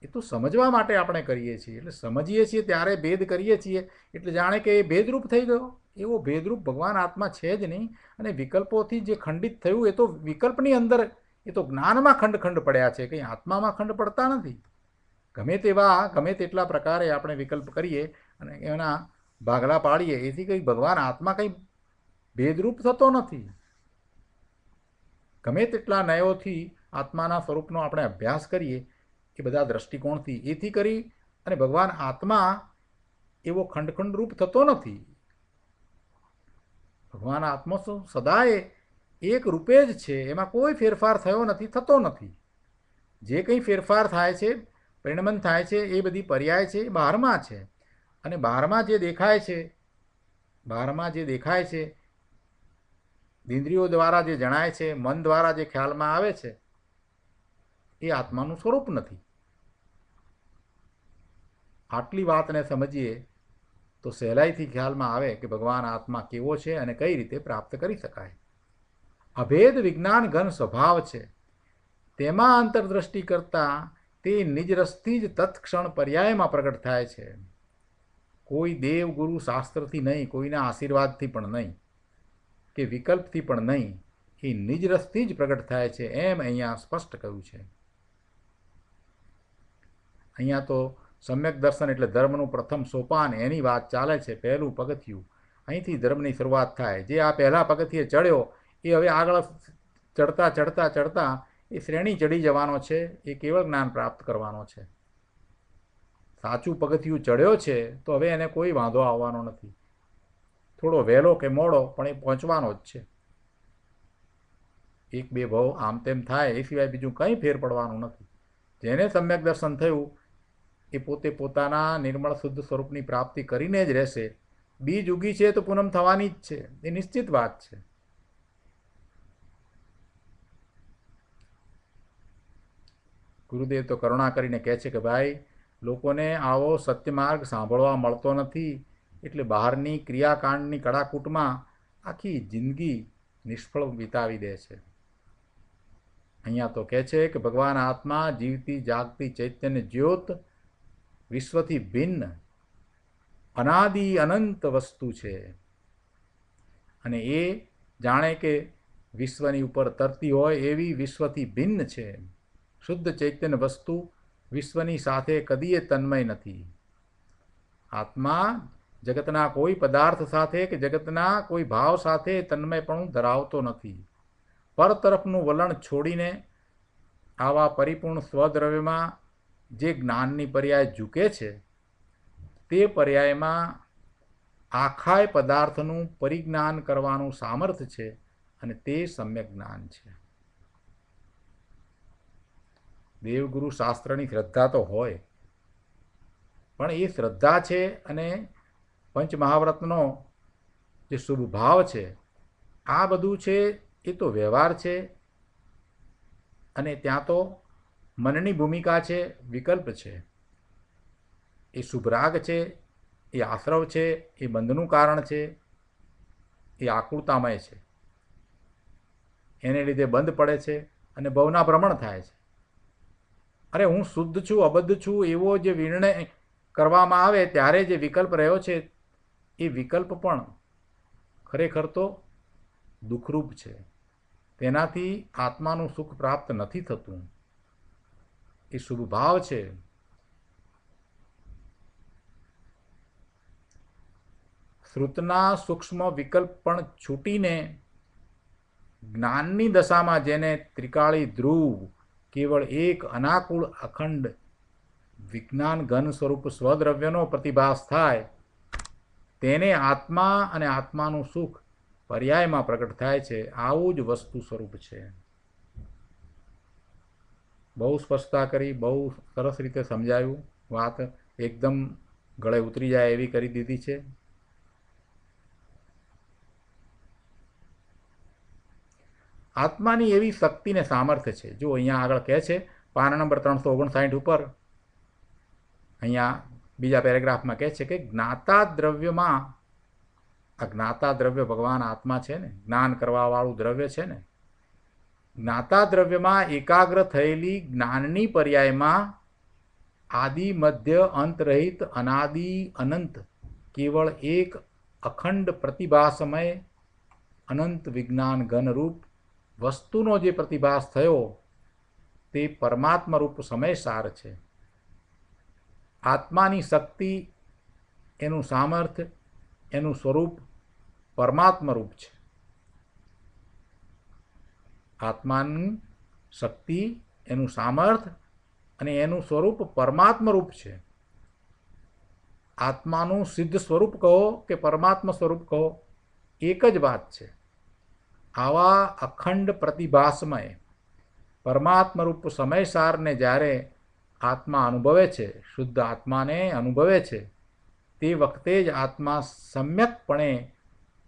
એ તો સમજવા માટે આપણે કરીએ છીએ. એટલે સમજીએ છીએ ત્યારે ભેદ કરીએ છીએ એટલે જાણે કે એ ભેદરૂપ થઈ ગયો. એવો ભેદરૂપ ભગવાન આત્મા છે જ નહીં. અને વિકલ્પોથી જે ખંડિત થયું એ તો વિકલ્પની અંદર, એ તો જ્ઞાનમાં ખંડ પડ્યા છે, કંઈ આત્મામાં ખંડ પડતા નથી. ગમે તેટલા પ્રકારે આપણે વિકલ્પ કરીએ અને એના ભાગલા પાડીએ એથી કંઈ ભગવાન આત્મા કંઈ ભેદરૂપ થતો નથી. ગમે તેટલા નયોથી આત્માના સ્વરૂપનો આપણે અભ્યાસ કરીએ એ બધા દ્રષ્ટિકોણથી, એથી કરી અને ભગવાન આત્મા એવો ખંડ રૂપ થતો નથી. ભગવાન આત્મા સદાય એક રૂપે જ છે. એમાં કોઈ ફેરફાર થયો નથી, થતો નથી. જે કંઈ ફેરફાર થાય છે, પરિણમન થાય છે, એ બધી પર્યાય છે, એ બહારમાં છે. અને બહારમાં જે દેખાય છે ઇન્દ્રિયો દ્વારા જે જણાય છે, મન દ્વારા જે ખ્યાલમાં આવે છે, એ આત્માનું સ્વરૂપ નથી. આટલી વાતને સમજીએ તો સહેલાઈથી ખ્યાલમાં આવે કે ભગવાન આત્મા કેવો છે અને કઈ રીતે પ્રાપ્ત કરી શકાય. અભેદ વિજ્ઞાન ઘન સ્વભાવ છે. તેમાં અંતરદ્રષ્ટિ કરતાં તે નિજરસથી જ તત્ક્ષણ પર્યાયમાં પ્રગટ થાય છે. કોઈ દેવ ગુરુ શાસ્ત્રથી નહીં, કોઈના આશીર્વાદથી પણ નહીં, કે વિકલ્પથી પણ નહીં, એ નિજરસથી જ પ્રગટ થાય છે એમ અહીંયા સ્પષ્ટ કહ્યું છે. અહીંયા તો સમ્યક દર્શન એટલે ધર્મનું પ્રથમ સોપાન એની વાત ચાલે છે, પહેલું પગથિયું. અહીંથી ધર્મની શરૂઆત થાય. જે આ પહેલા પગથિયે ચડ્યો એ હવે આગળ ચડતા એ શ્રેણી ચડી જવાનો છે. એ કેવળ જ્ઞાન પ્રાપ્ત કરવાનો છે. સાચું પગથિયું ચડ્યો છે તો હવે એને કોઈ વાંધો આવવાનો નથી. થોડો વહેલો કે મોડો પણ એ પહોંચવાનો જ છે. 1-2 ભાવ આમ તેમ થાય એ સિવાય બીજું કંઈ ફેર પડવાનું નથી. જેને સમ્યક દર્શન થયું એ પોતે પોતાના નિર્મળ શુદ્ધ સ્વરૂપની પ્રાપ્તિ કરીને જ રહેશે. બીજ ઉગી છે તો પૂનમ થવાની જ છે, એ નિશ્ચિત વાત છે. ગુરુદેવ તો કરુણા કરીને કહે છે કે ભાઈ, લોકોને આવો સત્યમાર્ગ સાંભળવા મળતો નથી એટલે બહારની ક્રિયાકાંડની કડાકૂટમાં આખી જિંદગી નિષ્ફળ વિતાવી દે છે. અહીંયા તો કહે છે કે ભગવાન આત્મા જીવતી જાગતી ચૈતન્ય જ્યોત, વિશ્વથી ભિન્ન અનાદિ અનંત વસ્તુ છે. અને એ જાણે કે વિશ્વની ઉપર તરતી હોય એવી વિશ્વથી ભિન્ન છે. શુદ્ધ ચૈતન્ય વસ્તુ વિશ્વની સાથે કદીએ તન્મય નથી. આત્મા જગતના કોઈ પદાર્થ સાથે કે જગતના કોઈ ભાવ સાથે તન્મયપણું ધરાવતો નથી. પર તરફનું વલણ છોડીને આવા પરિપૂર્ણ સ્વદ્રવ્યમાં જે જ્ઞાનની પર્યાય ઝૂકે છે તે પર્યાયમાં આખાય પદાર્થનું પરિજ્ઞાન કરવાનું સામર્થ્ય છે અને તે સમ્યક જ્ઞાન છે. દેવગુરુ શાસ્ત્રની શ્રદ્ધા તો હોય પણ એ શ્રદ્ધા છે અને પંચમહાવ્રતનો જે શુભ ભાવ છે, આ બધું છે એ તો વ્યવહાર છે, અને ત્યાં તો મનની ભૂમિકા છે, વિકલ્પ છે. એ શુભરાગ છે, એ આશ્રવ છે, એ બંધનું કારણ છે, એ આકુળતામય છે. એને લીધે બંધ પડે છે અને ભવના ભ્રમણ થાય છે. અરે હું શુદ્ધ છું, અબદ્ધ છું એવો જે નિર્ણય કરવામાં આવે ત્યારે જે વિકલ્પ રહ્યો છે, એ વિકલ્પ પણ ખરેખર તો દુઃખરૂપ છે. તેનાથી આત્માનું સુખ પ્રાપ્ત નથી થતું. એ શુભ ભાવ છે. શ્રુતના સૂક્ષ્મ વિકલ્પ પણ છૂટીને જ્ઞાનની દશામાં જેને ત્રિકાળી ધ્રુવ કેવળ એક અનાકુળ અખંડ વિજ્ઞાન ઘન સ્વરૂપ સ્વદ્રવ્યનો પ્રતિભાસ થાય, તેને આત્મા અને આત્માનું સુખ પર્યાયમાં પ્રગટ થાય છે. આવું જ વસ્તુ સ્વરૂપ છે. બહુ સ્પષ્ટતા કરી, બહુ સરસ રીતે સમજાયું. વાત એકદમ ગળે ઉતરી જાય એવી કરી દીધી છે. આત્માની એવી શક્તિ ને સામર્થ્ય છે. જો અહીંયા આગળ કહે છે પાના નંબર 359 ઉપર, અહીંયા બીજા પેરેગ્રાફમાં કહે છે કે જ્ઞાતા દ્રવ્યમાં, આ જ્ઞાતા દ્રવ્ય ભગવાન આત્મા છે ને, જ્ઞાન કરવા વાળું દ્રવ્ય છે ને, જ્ઞાતા દ્રવ્યમાં એકાગ્ર થયેલી જ્ઞાનની પર્યાયમાં આદિ મધ્ય અંતરહિત અનાદિ અનંત કેવળ એક અખંડ પ્રતિભાસમય અનંત વિજ્ઞાન ઘનરૂપ વસ્તુનો જે પ્રતિભાસ થયો તે પરમાત્મા રૂપ સમયસાર છે. આત્માની શક્તિ, એનું સામર્થ્ય, એનું સ્વરૂપ પરમાત્મા રૂપ છે. આત્માની શક્તિ, એનું સામર્થ્ય અને એનું સ્વરૂપ પરમાત્મા રૂપ છે. આત્માનું સિદ્ધ સ્વરૂપ કહો કે પરમાત્મા સ્વરૂપ કહો, એક જ વાત છે. આવા અખંડ પ્રતિભાસમય પરમાત્મા રૂપ સમયસારને જ્યારે આત્મા અનુભવે છે, શુદ્ધ આત્માને અનુભવે છે, તે વખતે જ આત્મા સમ્યકપણે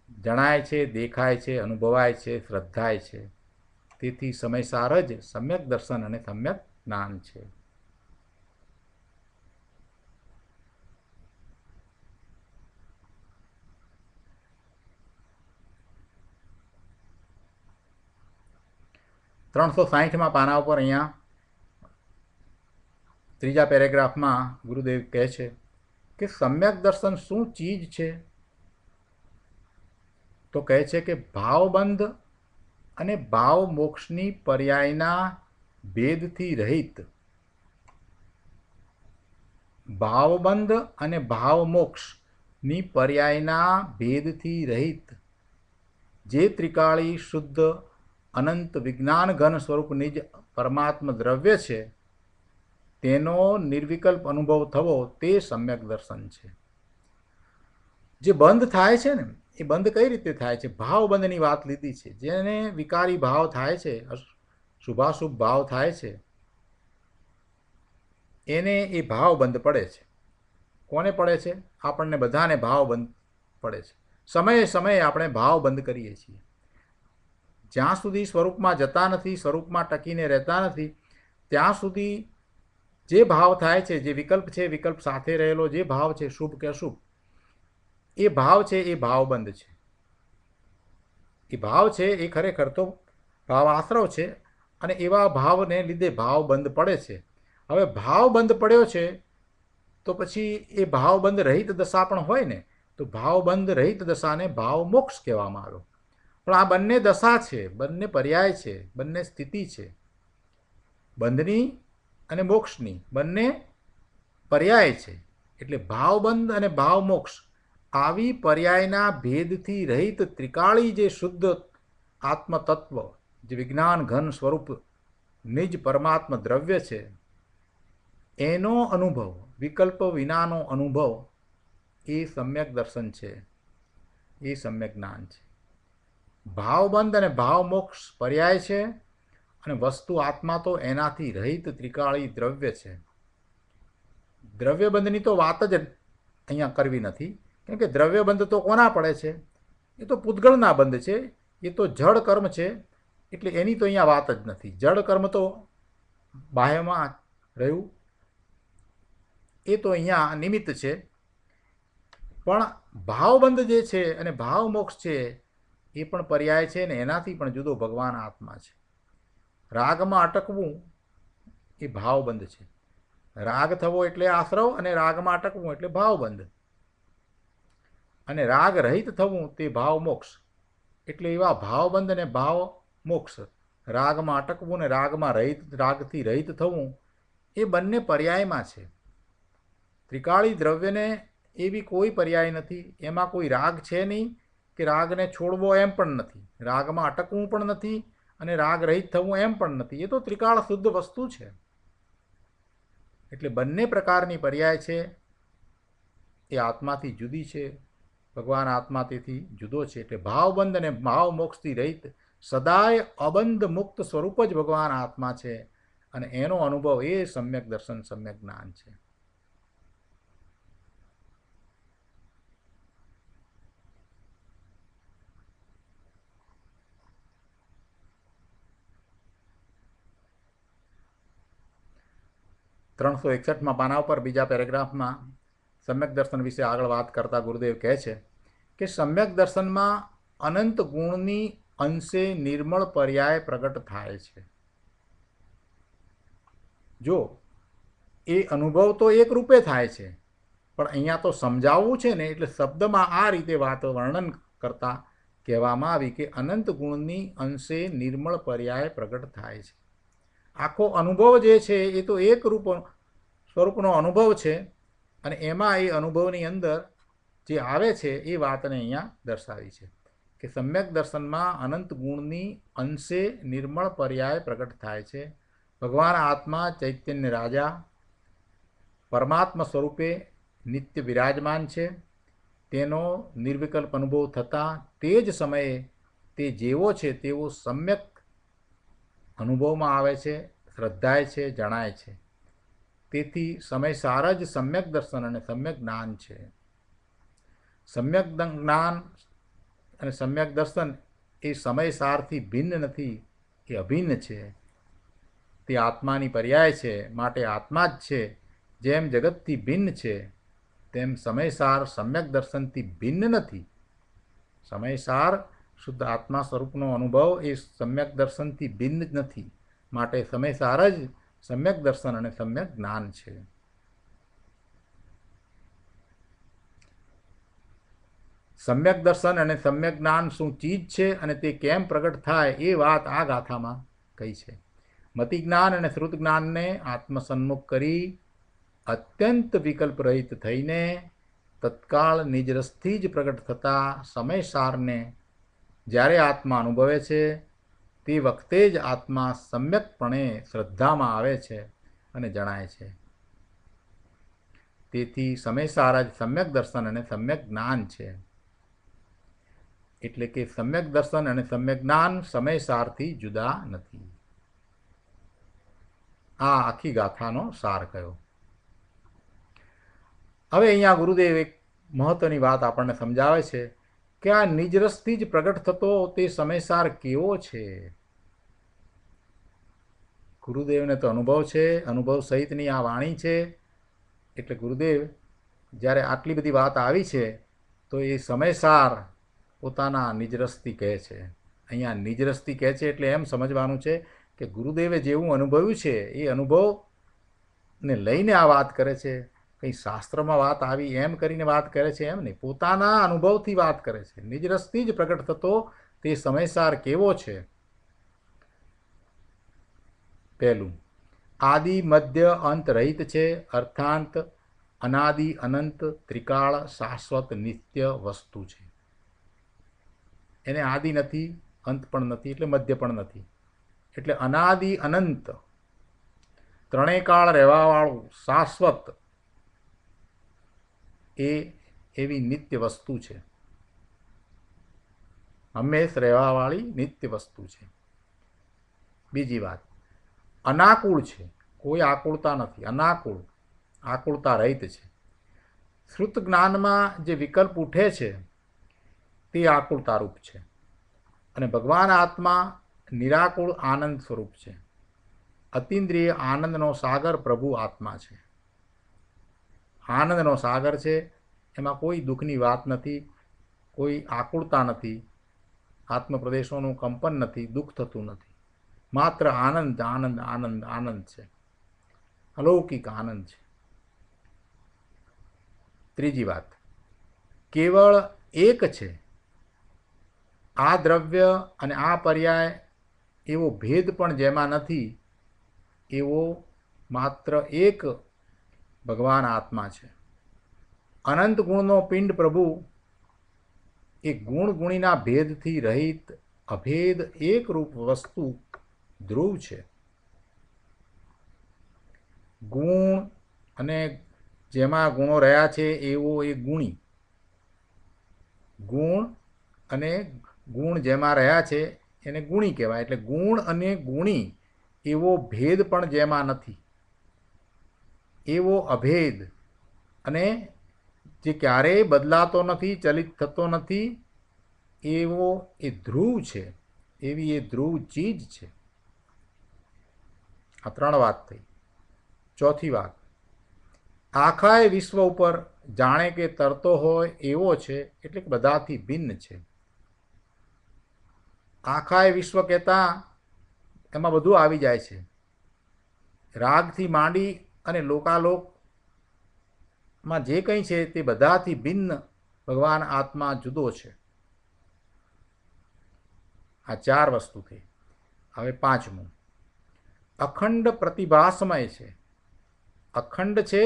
જણાય છે, દેખાય છે, અનુભવાય છે, શ્રદ્ધાય છે. તેથી સમયસાર જ સમ્યક દર્શન અને સમ્યક જ્ઞાન છે. ત્રણસો 360 પાના ઉપર અહીંયા ત્રીજા પેરેગ્રાફમાં ગુરુદેવ કહે છે કે સમ્યક દર્શન શું ચીજ છે? તો કહે છે કે ભાવબંધ અને ભાવ મોક્ષની પર્યાયના ભેદથી રહિત, ભાવબંધ અને ભાવ મોક્ષની પર્યાયના ભેદથી રહિત જે ત્રિકાળી શુદ્ધ અનંત વિજ્ઞાન ઘન સ્વરૂપ નિજ પરમાત્મ દ્રવ્ય છે, તેનો નિર્વિકલ્પ અનુભવ થવો તે સમ્યક દર્શન છે. જે બંધ થાય છે ને, એ બંધ કઈ રીતે થાય છે? ભાવબંધની વાત લીધી છે. જેને વિકારી ભાવ થાય છે, શુભાશુભ ભાવ થાય છે, એને એ ભાવ બંધ પડે છે. કોને પડે છે? આપણને બધાને ભાવ બંધ પડે છે. સમયે સમયે આપણે ભાવ બંધ કરીએ છીએ. જ્યાં સુધી સ્વરૂપમાં જતા નથી, સ્વરૂપમાં ટકીને રહેતા નથી, ત્યાં સુધી જે ભાવ થાય છે, જે વિકલ્પ છે, વિકલ્પ સાથે રહેલો જે ભાવ છે, શુભ કે અશુભ, એ ભાવ છે, એ ભાવબંધ છે. એ ભાવ છે એ ખરેખર તો ભાવ આશ્રવ છે, અને એવા ભાવને લીધે ભાવ બંધ પડે છે. હવે ભાવ બંધ પડ્યો છે તો પછી એ ભાવબંધ રહિત દશા પણ હોય ને, તો ભાવબંધ રહિત દશાને ભાવ મોક્ષ કહેવામાં આવ્યો. પણ આ બંને દશા છે, બંને પર્યાય છે, બંને સ્થિતિ છે. બંધની અને મોક્ષની બંને પર્યાય છે. એટલે ભાવબંધ અને ભાવ મોક્ષ આવી પર્યાયના ભેદથી રહિત ત્રિકાળી જે શુદ્ધ આત્મતત્વ, જે વિજ્ઞાન ઘન સ્વરૂપ નિજ પરમાત્મ દ્રવ્ય છે, એનો અનુભવ, વિકલ્પ વિનાનો અનુભવ, એ સમ્યક દર્શન છે, એ સમ્યક જ્ઞાન છે. ભાવબંધ અને ભાવ મોક્ષ પર્યાય છે, અને વસ્તુ આત્મા તો એનાથી રહિત ત્રિકાળી દ્રવ્ય છે. દ્રવ્યબંધની તો વાત જ અહીંયા કરવી નથી, કેમ કે દ્રવ્યબંધ તો કોના પડે છે? એ તો પૂતગળના બંધ છે, એ તો જડ કર્મ છે, એટલે એની તો અહીંયા વાત જ નથી. જડ કર્મ તો બાહ્યમાં રહ્યું, એ તો અહીંયા નિમિત્ત છે. પણ ભાવબંધ જે છે અને ભાવ મોક્ષ છે એ પણ પર્યાય છે, ને એનાથી પણ જુદો ભગવાન આત્મા છે. રાગમાં અટકવું એ ભાવબંધ છે. રાગ થવો એટલે આશ્રવ, અને રાગમાં અટકવું એટલે ભાવબંધ. અને રાગ રહિત થવું તે ભાવ મોક્ષ. એટલે એવા ભાવબંધ અને ભાવ મોક્ષ, રાગમાં અટકવું ને રાગથી રહિત થવું, એ બંને પર્યાયમાં છે. ત્રિકાળી દ્રવ્યને એવી કોઈ પર્યાય નથી, એમાં કોઈ રાગ છે નહીં કે રાગને છોડવો એમ પણ નથી, રાગમાં અટકવું પણ નથી અને રાગ રહિત થવું એમ પણ નથી. એ તો ત્રિકાળ શુદ્ધ વસ્તુ છે. એટલે બંને પ્રકારની પર્યાય છે એ આત્માથી જુદી છે. ભગવાન આત્મા તેથી જુદો છે. એટલે ભાવબંધ અને ભાવ મોક્ષથી રહિત સદાય અબંધ મુક્ત સ્વરૂપ જ ભગવાન આત્મા છે, અને એનો અનુભવ એ સમ્યક દર્શન, સમ્યક જ્ઞાન છે. ત્રણસો 61માં પાના ઉપર બીજા પેરેગ્રાફમાં સમ્યક દર્શન વિશે આગળ વાત કરતા ગુરુદેવ કહે છે કે સમ્યક દર્શનમાં અનંત ગુણની અંશે નિર્મળ પર્યાય પ્રગટ થાય છે. જો એ અનુભવ તો એક રૂપે થાય છે, પણ અહીંયા તો સમજાવવું છે ને, એટલે શબ્દમાં આ રીતે વાત વર્ણન કરતા કહેવામાં આવી કે અનંત ગુણની અંશે નિર્મળ પર્યાય પ્રગટ થાય છે. આખો અનુભવ જે છે એ તો એક સ્વરૂપનો અનુભવ છે, અને એમાં એ અનુભવની અંદર જે આવે છે એ વાતને અહીંયા દર્શાવી છે કે સમ્યક દર્શનમાં અનંત ગુણની અંશે નિર્મળ પર્યાય પ્રગટ થાય છે. ભગવાન આત્મા ચૈતન્ય રાજા પરમાત્મા સ્વરૂપે નિત્ય વિરાજમાન છે. તેનો નિર્વિકલ્પ અનુભવ થતાં તે જ સમયે તે જેવો છે તેવો સમ્યક અનુભવમાં આવે છે, શ્રદ્ધાય છે, જણાય છે. તેથી સમયસાર જ સમ્યક દર્શન અને સમ્યક જ્ઞાન છે. સમ્યક જ્ઞાન અને સમ્યક દર્શન એ સમયસારથી ભિન્ન નથી, એ અભિન્ન છે. તે આત્માની પર્યાય છે, માટે આત્મા જ છે. જેમ જગતથી ભિન્ન છે તેમ સમયસાર સમ્યક દર્શનથી ભિન્ન નથી. સમયસાર શુદ્ધ આત્મા સ્વરૂપનો અનુભવ એ સમ્યક દર્શનથી ભિન્ન જ નથી, માટે સમયસાર જ સમ્યક દર્શન અને સમ્યક જ્ઞાન છે. સમ્યક દર્શન અને સમ્યક જ્ઞાન શું ચીજ છે અને તે કેમ પ્રગટ થાય એ વાત આ ગાથામાં કહી છે. મતિ જ્ઞાન અને શ્રુત જ્ઞાનને આત્મસન્મુખ કરી અત્યંત વિકલ્પ રહિત થઈને તત્કાળ નિજરસથી જ પ્રગટ થતા સમયસારને જ્યારે આત્મા અનુભવે છે તે વખતે જ આત્મા સમ્યકપણે શ્રદ્ધામાં આવે છે અને જણાય છે. તેથી સમયસાર જ સમ્યક દર્શન અને સમ્યક જ્ઞાન છે. એટલે કે સમ્યક દર્શન અને સમ્યક જ્ઞાન સમયસારથી જુદા નથી. આ આખી ગાથાનો સાર કયો. હવે અહીંયા ગુરુદેવ એક મહત્વની વાત આપણને સમજાવે છે કે આ નિજરસથી જ પ્રગટ થતો તે સમયસાર કેવો છે. ગુરુદેવને તો અનુભવ છે, અનુભવ સહિતની આ વાણી છે. એટલે ગુરુદેવ જ્યારે આટલી બધી વાત આવી છે તો એ સમયસાર પોતાના નિજરસથી કહે છે. અહીંયા નિજરસથી કહે છે એટલે એમ સમજવાનું છે કે ગુરુદેવે જેવું અનુભવ્યું છે એ અનુભવને લઈને આ વાત કરે છે. કંઈ શાસ્ત્રમાં વાત આવી એમ કરીને વાત કરે છે એમ નહીં, પોતાના અનુભવથી વાત કરે છે. નિજરસથી જ પ્રગટ થતો તે સમયસાર કેવો છે. પહેલું, આદિ મધ્ય અંત રહિત છે, અર્થાંત અનાદિ અનંત ત્રિકાળ શાશ્વત નિત્ય વસ્તુ છે. એને આદિ નથી, અંત પણ નથી, એટલે મધ્ય પણ નથી. એટલે અનાદિ અનંત ત્રણેય કાળ રહેવાવાળું શાશ્વત એ એવી નિત્ય વસ્તુ છે. હંમેશ રહેવાવાળી નિત્ય વસ્તુ છે. બીજી વાત, અનાકુળ છે, કોઈ આકુળતા નથી, અનાકુળ. આકુળતા રહિત છે. શ્રુત જ્ઞાનમાં જે વિકલ્પ ઉઠે છે તે આકુળતારૂપ છે, અને ભગવાન આત્મા નિરાકુળ આનંદ સ્વરૂપ છે. અતિન્દ્રિય આનંદનો સાગર પ્રભુ આત્મા છે. આનંદનો સાગર છે, એમાં કોઈ દુઃખની વાત નથી, કોઈ આકુળતા નથી, આત્મપ્રદેશોનું કંપન નથી, દુઃખ થતું નથી, માત્ર આનંદ આનંદ આનંદ આનંદ છે, અલૌકિક આનંદ છે. ત્રીજી વાત, કેવળ એક છે. આ દ્રવ્ય અને આ પર્યાય એવો ભેદ પણ જેમાં નથી, એવો માત્ર એક ભગવાન આત્મા છે. અનંત ગુણનો પિંડ પ્રભુ એ ગુણ ગુણીના ભેદથી રહિત અભેદ એકરૂપ વસ્તુ ધ્રુવ છે. ગુણ અને જેમાં ગુણો રહ્યા છે એવો એ ગુણી, ગુણ અને ગુણ જેમાં રહ્યા છે એને ગુણી કહેવાય. એટલે ગુણ અને ગુણી એવો ભેદ પણ જેમાં નથી, એવો અભેદ, અને જે ક્યારેય બદલાતો નથી, ચલિત થતો નથી, એવો એ ધ્રુવ છે, એવી એ ધ્રુવ ચીજ છે. આ 3 વાત થઈ. ચોથી વાત, આખાય વિશ્વ ઉપર જાણે કે તરતો હોય એવો છે, એટલે કે બધાથી ભિન્ન છે. આખાય વિશ્વ કહેતા એમાં બધું આવી જાય છે. રાગથી માંડી અને લોકાલોકમાં જે કંઈ છે તે બધાથી ભિન્ન ભગવાન આત્મા જુદો છે. આ 4 વસ્તુ થઈ. હવે 5મું, અખંડ પ્રતિભાસમય છે. અખંડ છે,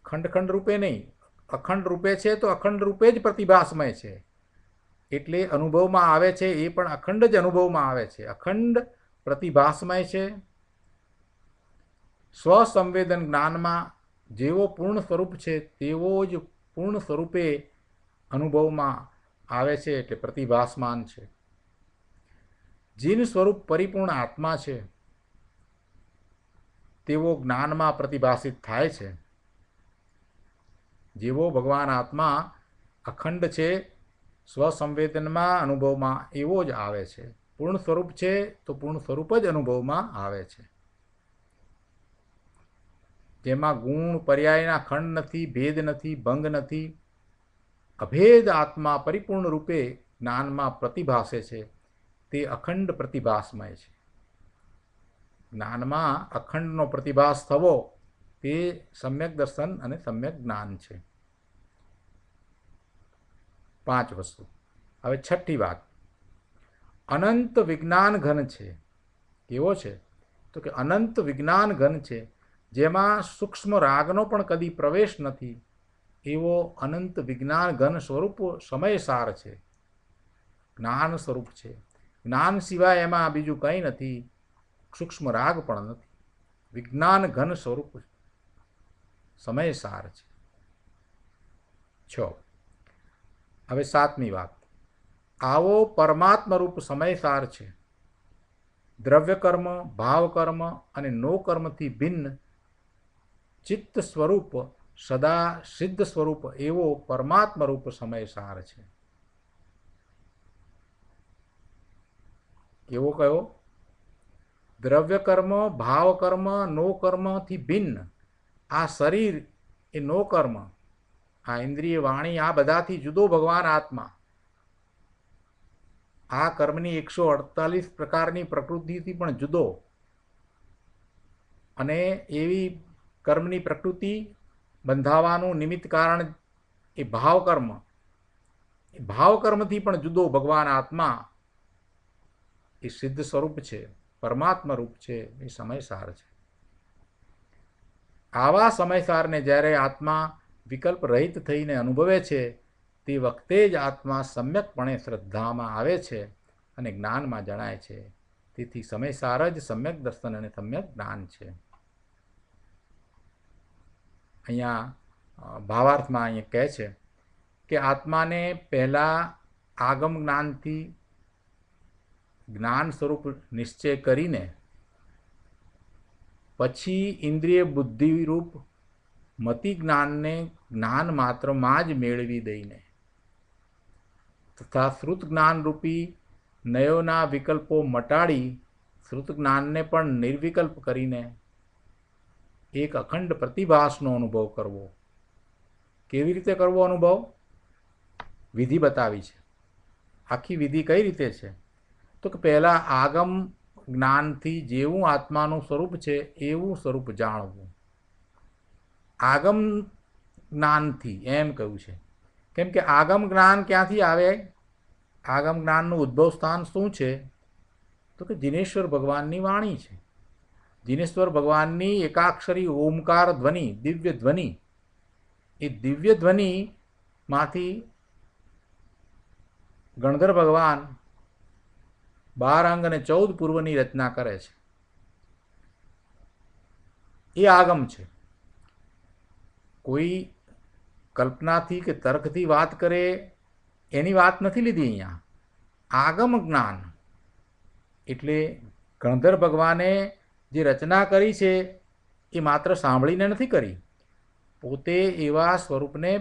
ખંડ રૂપે નહીં. અખંડ રૂપે છે તો અખંડ રૂપે જ પ્રતિભાસમય છે, એટલે અનુભવમાં આવે છે એ પણ અખંડ જ અનુભવમાં આવે છે. અખંડ પ્રતિભાસમય છે. સ્વસંવેદન જ્ઞાનમાં જેવો પૂર્ણ સ્વરૂપ છે તેવો જ પૂર્ણ સ્વરૂપે અનુભવમાં આવે છે, એટલે પ્રતિભાસમાન છે. જીન સ્વરૂપ પરિપૂર્ણ આત્મા છે તેવો જ્ઞાનમાં પ્રતિભાસિત થાય છે. જેવો ભગવાન આત્મા અખંડ છે, સ્વસંવેદનમાં અનુભવમાં એવો જ આવે છે. પૂર્ણ સ્વરૂપ છે તો પૂર્ણ સ્વરૂપ જ અનુભવમાં આવે છે. જેમાં ગુણ પર્યાયના ખંડ નથી, ભેદ નથી, ભંગ નથી. અભેદ આત્મા પરિપૂર્ણ રૂપે જ્ઞાનમાં પ્રતિભાસે છે, તે અખંડ પ્રતિભાસમય છે. જ્ઞાનમાં અખંડનો પ્રતિભાસ થવો તે સમ્યક દર્શન અને સમ્યક જ્ઞાન છે. 5 વસ્તુ. હવે 6ઠી વાત, અનંત વિજ્ઞાન ઘન છે. કેવો છે? તો કે અનંત વિજ્ઞાન ઘન છે, જેમાં સૂક્ષ્મ રાગનો પણ કદી પ્રવેશ નથી, એવો અનંત વિજ્ઞાન ઘન સ્વરૂપ સમયસાર છે. જ્ઞાન સ્વરૂપ છે. જ્ઞાન સિવાય એમાં બીજું કંઈ નથી, સૂક્ષ્મ રાગ પણ નથી. વિજ્ઞાન ઘન સ્વરૂપ સમયસાર છે. 6. હવે 7મી વાત, આવો પરમાત્મા રૂપ સમયસાર છે. દ્રવ્યકર્મ, ભાવકર્મ અને નો કર્મથી ભિન્ન ચિત્ત સ્વરૂપ, સદા સિદ્ધ સ્વરૂપ એવો પરમાત્મા રૂપ સમયસાર છે. કેવો કયો? દ્રવ્યકર્મ, ભાવકર્મ, નો કર્મથી ભિન્ન. આ શરીર એ નો કર્મ, આ ઇન્દ્રિય વાણી આ બધાથી જુદો ભગવાન આત્મા. આ કર્મની 148 પ્રકારની પ્રકૃતિથી પણ જુદો, અને એવી કર્મની પ્રકૃતિ બંધાવાનું નિમિત્ત કારણ એ ભાવકર્મ, એ ભાવકર્મથી પણ જુદો ભગવાન આત્મા એ સિદ્ધ સ્વરૂપ છે, પરમાત્મા રૂપ છે, એ સમયસાર છે. આવા સમયસારને જ્યારે આત્મા વિકલ્પ રહિત થઈને અનુભવે છે, તે વખતે જ આત્મા સમ્યકપણે શ્રદ્ધામાં આવે છે અને જ્ઞાનમાં જણાય છે. તેથી સમયસાર જ સમ્યક દર્શન અને સમ્યક જ્ઞાન છે. અહીંયા ભાવાર્થમાં અહીંયા કહે છે કે આત્માને પહેલાં આગમ જ્ઞાનથી જ્ઞાન સ્વરૂપ નિશ્ચય કરીને પછી ઇન્દ્રિય બુદ્ધિરૂપ મતિ જ્ઞાનને જ્ઞાન માત્રમાં જ મેળવી દઈને તથા શ્રુત જ્ઞાનરૂપી નયોના વિકલ્પો મટાડી શ્રુત જ્ઞાનને પણ નિર્વિકલ્પ કરીને એક અખંડ પ્રતિભાસનો અનુભવ કરવો. કેવી રીતે કરવો અનુભવ? વિધિ બતાવી છે. આખી વિધિ કઈ રીતે છે? તો કે પહેલાં આગમ જ્ઞાનથી જેવું આત્માનું સ્વરૂપ છે એવું સ્વરૂપ જાણવું. આગમ જ્ઞાનથી એમ કહ્યું છે. કેમ કે આગમ જ્ઞાન ક્યાંથી આવે? આગમ જ્ઞાનનું ઉદ્ભવ સ્થાન શું છે? તો કે જીનેશ્વર ભગવાનની વાણી છે. જીનેશ્વર ભગવાનની એકાક્ષરી ઓમકાર ધ્વનિ, દિવ્ય ધ્વનિ, એ દિવ્ય ધ્વનિમાંથી ગણધર ભગવાન 12 અંગ અને 14 પૂર્વની રચના કરે છે. એ આગમ છે. કોઈ કલ્પનાથી કે તર્કથી વાત કરે એની વાત નથી લીધી અહીંયા. આગમ જ્ઞાન એટલે ગણધર ભગવાને જે રચના કરી છે એ માત્ર સાંભળીને નથી કરી, પોતે એવા સ્વરૂપને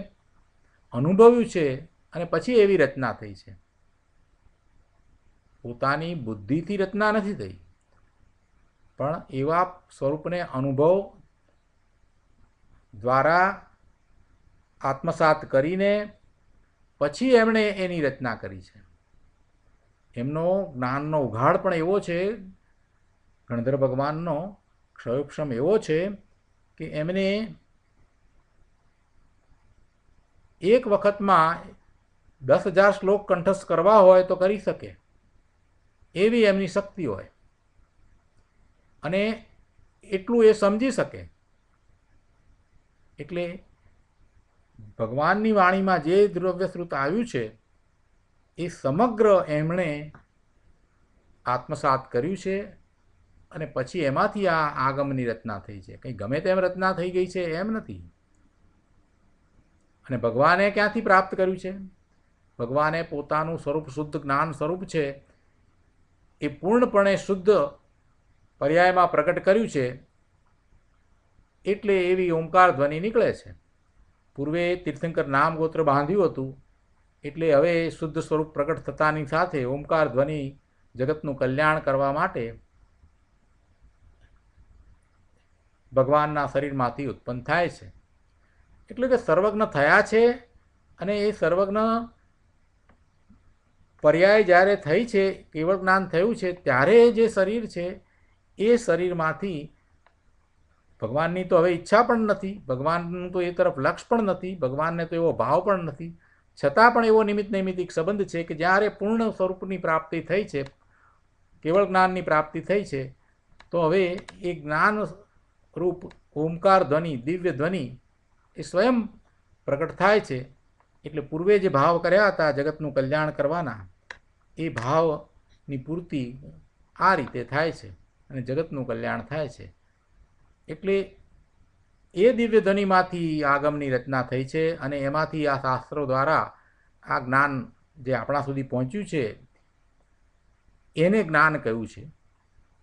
અનુભવ્યું છે અને પછી એવી રચના થઈ છે. પોતાની બુદ્ધિથી રચના નથી થઈ, પણ એવા સ્વરૂપને અનુભવ દ્વારા આત્મસાત કરીને પછી એમણે એની રચના કરી છે. એમનો જ્ઞાનનો ઉઘાડ પણ એવો છે, ગણધર ભગવાનનો ક્ષયોક્ષમ એવો છે કે એમને એક વખતમાં 10,000 શ્લોક કંઠસ્થ કરવા હોય તો કરી શકે એવી એમની શક્તિ હોય, અને એટલું એ સમજી શકે. એટલે ભગવાનની વાણીમાં જે દ્રવ્યશ્રુત આવ્યું છે એ સમગ્ર એમણે આત્મસાત કર્યું છે અને પછી એમાંથી આ આગમની રચના થઈ છે. કંઈ ગમે તેમ રચના થઈ ગઈ છે એમ નથી. અને ભગવાને ક્યાંથી પ્રાપ્ત કર્યું છે? ભગવાને પોતાનું સ્વરૂપ શુદ્ધ જ્ઞાન સ્વરૂપ છે એ પૂર્ણપણે શુદ્ધ પર્યાયમાં પ્રગટ કર્યું છે, એટલે એવી ઓમકાર ધ્વનિ નીકળે છે. પૂર્વે તીર્થંકર નામ ગોત્ર બાંધ્યું હતું, એટલે હવે શુદ્ધ સ્વરૂપ પ્રગટ થતાની સાથે ઓમકાર ધ્વનિ જગતનું કલ્યાણ કરવા માટે ભગવાનના શરીરમાંથી ઉત્પન્ન થાય છે. એટલે કે સર્વજ્ઞ થયા છે, અને એ સર્વજ્ઞ પર્યાય જ્યારે થઈ છે, કેવળ જ્ઞાન થયું છે, ત્યારે જે શરીર છે એ શરીરમાંથી ભગવાનની તો હવે ઈચ્છા પણ નથી, ભગવાનનું તો એ તરફ લક્ષ પણ નથી, ભગવાનને તો એવો ભાવ પણ નથી, છતાં પણ એવો નિમિત્ત નૈમિત્તિક સંબંધ છે કે જ્યારે પૂર્ણ સ્વરૂપની પ્રાપ્તિ થઈ છે, કેવળ જ્ઞાનની પ્રાપ્તિ થઈ છે, તો હવે એ જ્ઞાન રૂપ ઓમકાર ધ્વનિ, દિવ્ય ધ્વનિ એ સ્વયં પ્રગટ થાય છે. એટલે પૂર્વે જે ભાવ કર્યા હતા જગતનું કલ્યાણ કરવાના, એ ભાવની પૂર્તિ આ રીતે થાય છે અને જગતનું કલ્યાણ થાય છે. એટલે એ દિવ્ય ધ્વનિમાંથી આગમની રચના થઈ છે, અને એમાંથી આ શાસ્ત્રો દ્વારા આ જ્ઞાન જે આપણા સુધી પહોંચ્યું છે એને જ્ઞાન કહ્યું છે.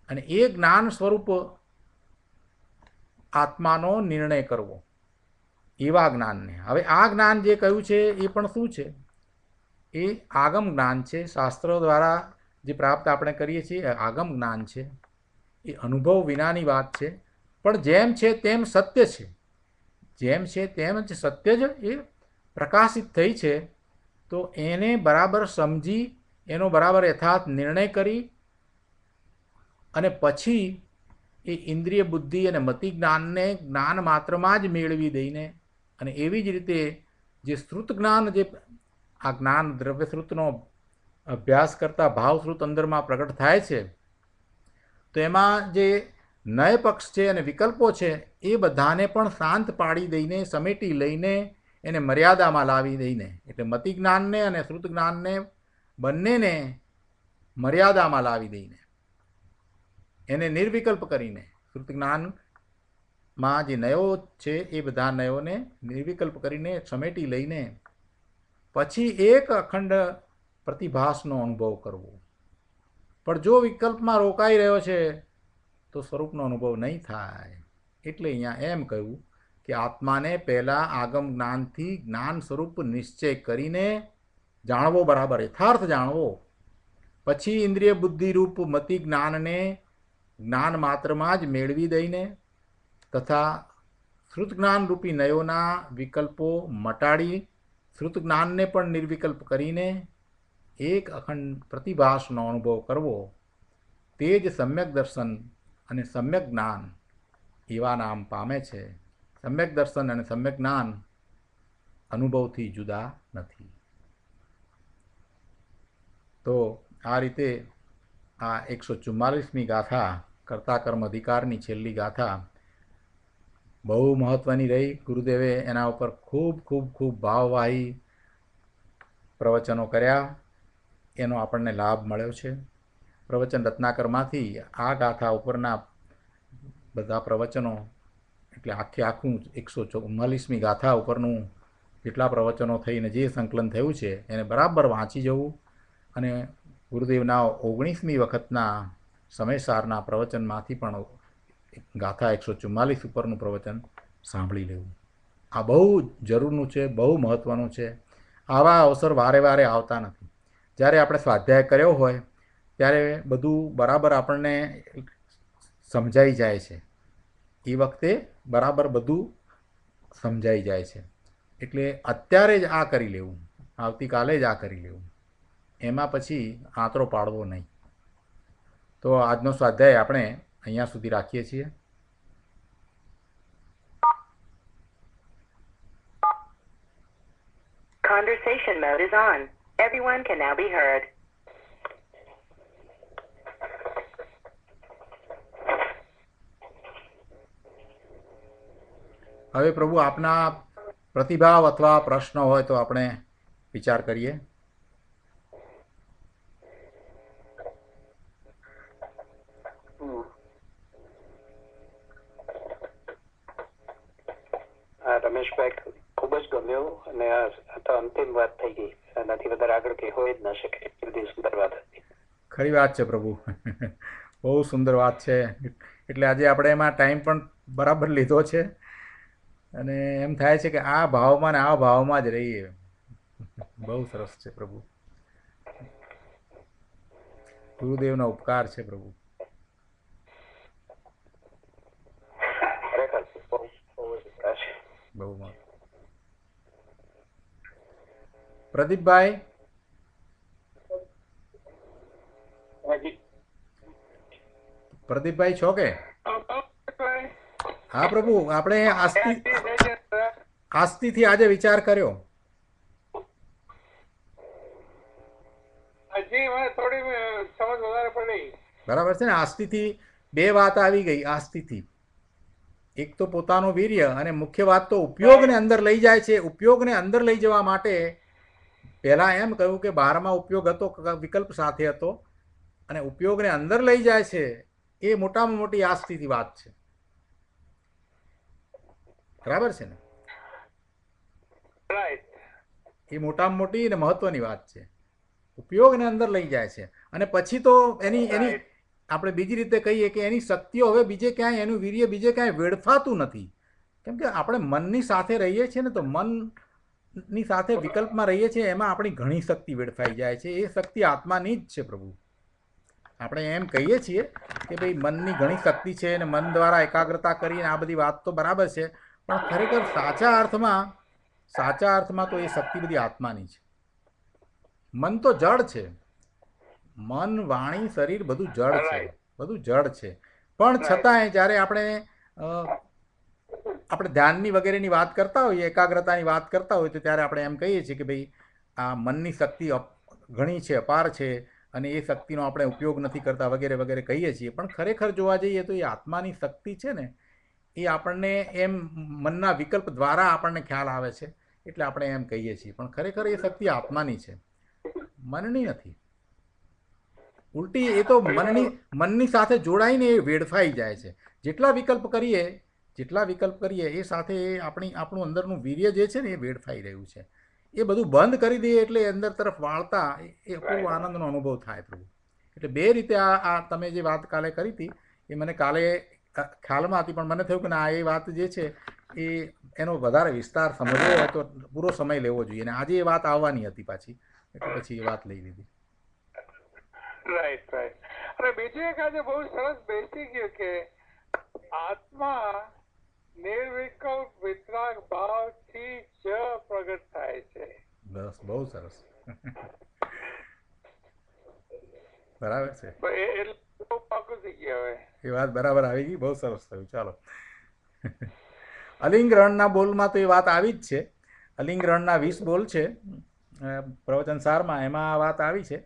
અને એ જ્ઞાન સ્વરૂપ આત્માનો નિર્ણય કરવો, એવા જ્ઞાનને. હવે આ જ્ઞાન જે કહ્યું છે એ પણ શું છે? એ આગમ જ્ઞાન છે. શાસ્ત્રો દ્વારા જે પ્રાપ્ત આપણે કરીએ છીએ આગમ જ્ઞાન છે. એ અનુભવ વિનાની વાત છે, પણ જેમ છે તેમ સત્ય છે. જેમ છે તેમ જ સત્ય જ એ પ્રકાશિત થઈ છે. તો એને બરાબર સમજી, એનો બરાબર યથાર્થ નિર્ણય કરી અને પછી એ ઇન્દ્રિય બુદ્ધિ અને મતિ જ્ઞાનને જ્ઞાન માત્રમાં જ મેળવી દઈને, અને એવી જ રીતે જે શ્રુત જ્ઞાન, જે આ જ્ઞાન દ્રવ્યશ્રુતનો અભ્યાસ કરતા ભાવશ્રુત અંદરમાં પ્રગટ થાય છે, તો એમાં જે નય પક્ષ છે અને વિકલ્પો છે એ બધાને પણ શાંત પાડી દઈને, સમેટી લઈને એને મર્યાદામાં લાવી દઈને, એટલે મતિ જ્ઞાનને અને શ્રુત જ્ઞાનને બંનેને મર્યાદામાં લાવી દઈને, એને નિર્વિકલ્પ કરીને, શ્રુત જ્ઞાનમાં જે નયો છે એ બધા નયોને નિર્વિકલ્પ કરીને સમેટી લઈને પછી એક અખંડ પ્રતિભાસનો અનુભવ કરવો. પણ જો વિકલ્પમાં રોકાઈ રહ્યો છે તો સ્વરૂપનો અનુભવ નહીં થાય. એટલે અહીંયા એમ કહ્યું કે આત્માને પહેલાં આગમ જ્ઞાનથી જ્ઞાન સ્વરૂપ નિશ્ચય કરીને જાણવો, બરાબર યથાર્થ જાણવો, પછી ઇન્દ્રિય બુદ્ધિરૂપ મતિ જ્ઞાનને જ્ઞાન માત્રમાં જ મેળવી દઈને તથા શ્રુત જ્ઞાનરૂપી નયોના વિકલ્પો મટાડી શ્રુત જ્ઞાનને પણ નિર્વિકલ્પ કરીને એક અખંડ પ્રતિભાસનો અનુભવ કરવો, તે જ સમ્યક દર્શન અને સમ્યક જ્ઞાન એવા નામ પામે છે. સમ્યક દર્શન અને સમ્યક જ્ઞાન અનુભવથી જુદા નથી. તો આ રીતે આ 144મી ગાથા કર્તા કર્મ અધિકારની છેલ્લી ગાથા બહુ મહત્ત્વની રહી. ગુરુદેવે એના ઉપર ખૂબ ખૂબ ખૂબ ભાવવાહી પ્રવચનો કર્યા, એનો આપણને લાભ મળ્યો છે. પ્રવચન રત્નાકરમાંથી આ ગાથા ઉપરના બધા પ્રવચનો એટલે આખું 144મી ગાથા ઉપરનું જેટલા પ્રવચનો થઈને જે સંકલન થયું છે એને બરાબર વાંચી જવું અને ગુરુદેવના 19મી વખતના સમયસારના પ્રવચનમાંથી પણ ગાથા 144 ઉપરનું પ્રવચન સાંભળી લેવું. આ બહુ જરૂરનું છે, બહુ મહત્ત્વનું છે. આવા અવસર વારે વારે આવતા નથી. જ્યારે આપણે સ્વાધ્યાય કર્યો હોય ત્યારે બધું બરાબર આપણને સમજાઈ જાય છે. એ વખતે બરાબર બધું સમજાઈ જાય છે. એટલે અત્યારે જ આ કરી લેવું, આવતીકાલે જ આ કરી લેવું, એમાં પછી આંતરો પાડવો નહીં. તો આજનો સ્વાધ્યાય આપણે અહીંયા સુધી રાખીએ છીએ. Conversation mode is on. Everyone can now be heard. હવે પ્રભુ આપના પ્રતિભાવ અથવા પ્રશ્ન હોય તો આપણે વિચાર કરીએ. રમેશભાઈ ખૂબ જ ગમ્યું અને આ તો અંતિમ વાત થઈ ગઈ, એનાથી વધારે આગળ કંઈ હોય જ ન શકે. એટલી બધી સુંદર વાત હતી. ખરી વાત છે પ્રભુ, બહુ સુંદર વાત છે. એટલે આજે આપણે એમાં ટાઈમ પણ બરાબર લીધો છે અને એમ થાય છે કે આ ભાવમાં ને આ ભાવમાં જ રહીએ. બહુ સરસ છે પ્રભુ, ગુરુદેવનો ઉપકાર છે પ્રભુ. ખરેખર બહુ જ ઉપકાર છે. બહુ મસ્ત. પ્રદીપભાઈ, પ્રદીપભાઈ છો કે? હા પ્રભુ, આપણે આસ્તીથી આજે વિચાર કર્યો. બરાબર છે ને? આસ્તીથી બે વાત આવી ગઈ. આસ્તીથી એક તો પોતાનો વીર્ય અને મુખ્ય વાત તો ઉપયોગને અંદર લઈ જાય છે. ઉપયોગને અંદર લઈ જવા માટે પહેલાં એમ કહ્યું કે 12માં ઉપયોગ હતો, વિકલ્પ સાથે હતો, અને ઉપયોગને અંદર લઈ જાય છે એ મોટામાં મોટી આસ્તીથી વાત છે. બરાબર છે ને? એ મોટામાં મોટી અને મહત્વની વાત છે. ઉપયોગને અંદર લઈ જાય છે અને પછી તો એની આપણે બીજી રીતે કહીએ કે એની શક્તિઓ હવે બીજે ક્યાંય, એનું વીર્ય બીજે ક્યાંય વેડફાતું નથી. કેમ કે આપણે મનની સાથે રહીએ છીએ ને, તો મનની સાથે વિકલ્પમાં રહીએ છીએ, એમાં આપણી ઘણી શક્તિ વેડફાઈ જાય છે. એ શક્તિ આત્માની જ છે પ્રભુ. આપણે એમ કહીએ છીએ કે ભાઈ મનની ઘણી શક્તિ છે અને મન દ્વારા એકાગ્રતા કરીને આ બધી વાત તો બરાબર છે, પણ ખરેખર સાચા અર્થમાં તો એ શક્તિ બધી આત્માની છે. મન તો જડ છે. મન, વાણી, શરીર બધું જડ છે, બધું જડ છે. પણ છતાંય જ્યારે આપણે ધ્યાનની વગેરેની વાત કરતા હોઈએ, એકાગ્રતાની વાત કરતા હોઈએ, તો ત્યારે આપણે એમ કહીએ છીએ કે ભાઈ આ મનની શક્તિ ઘણી છે, અપાર છે, અને એ શક્તિનો આપણે ઉપયોગ નથી કરતા વગેરે વગેરે કહીએ છીએ. પણ ખરેખર જોવા જઈએ તો એ આત્માની શક્તિ છે ને, એ આપણને એમ મનના વિકલ્પ દ્વારા આપણને ખ્યાલ આવે છે એટલે આપણે એમ કહીએ છીએ. પણ ખરેખર એ શક્તિ આત્માની છે, મનની નથી. ઉલટી એ તો મનની સાથે જોડાઈને એ વેડફાઈ જાય છે. જેટલા વિકલ્પ કરીએ એ સાથે આપણું અંદરનું વીર્ય જે છે ને એ વેડફાઈ રહ્યું છે. એ બધું બંધ કરી દઈએ એટલે અંદર તરફ વાળતા એ પૂરો આનંદનો અનુભવ થાય પ્રભુ. એટલે બે રીતે આ તમે જે વાત કાલે કરી હતી એ મને કાલે ખ્યાલમાં હતી, પણ મને થયું કે ના, એ વાત જે છે એ એનો વધારે વિસ્તાર સમજવો હોય તો પૂરો સમય લેવો જોઈએ, અને આજે એ વાત આવવાની હતી પાછી, એટલે પછી એ વાત લઈ લીધી. Right right. અને બીજું એક આજે બહુ સરસ બેસી ગયું કે આત્મા નિર્વિકલ્પ વિતરાગ ભાવથી જ પ્રગટ થાય છે. બસ, બહુ સરસ. બરાબર છે, એટલે બહુ પાકું થઈ ગયા હવે. એ વાત બરાબર આવી ગઈ, બહુ સરસ થયું. ચાલો, અલિંગ રણના બોલમાં તો એ વાત આવી જ છે. અલિંગ રણના 20 બોલ છે પ્રવચન સારમાં, એમાં આ વાત આવી છે.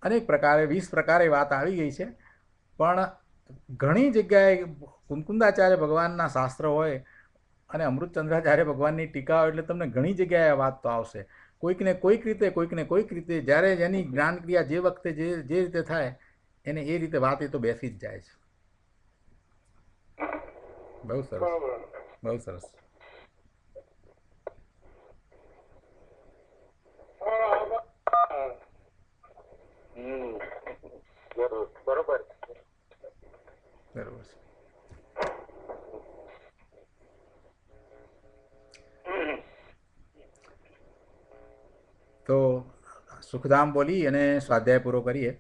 અનેક પ્રકારે 20 પ્રકારે વાત આવી ગઈ છે, પણ ઘણી જગ્યાએ કુંકુંદાચાર્ય ભગવાનના શાસ્ત્ર હોય અને અમૃતચંદ્રાચાર્ય ભગવાનની ટીકા હોય, એટલે તમને ઘણી જગ્યાએ આ વાત તો આવશે. કોઈકને કોઈક રીતે જ્યારે જેની જ્ઞાન ક્રિયા જે વખતે જે રીતે થાય એને એ રીતે વાત એ તો બેસી જ જાય છે. બહુ સરસ, બહુ સરસ. બરોબર. બરોબર છે. તો સુખધામ બોલી અને સ્વાધ્યાય પૂરો કરીએ.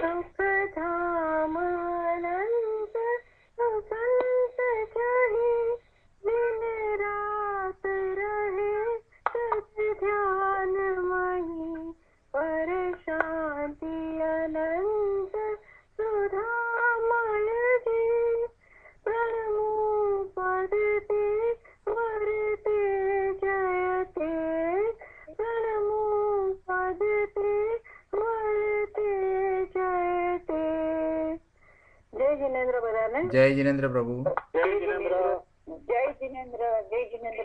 સુખધામ અનંત સુસંત જહી દિન રાત રહે સત ધ્યાન મહી પર શાંતિ અનંત સુધામય જી પરમો પદતે વરતે જયતે પરમો પદતે વરતે જયતે. જય જીનેન્દ્ર બધાને. જય જીનેન્દ્ર પ્રભુ. જય જીનેન્દ્ર. જય જીનેન્દ્ર. જય જીનેન્દ્ર.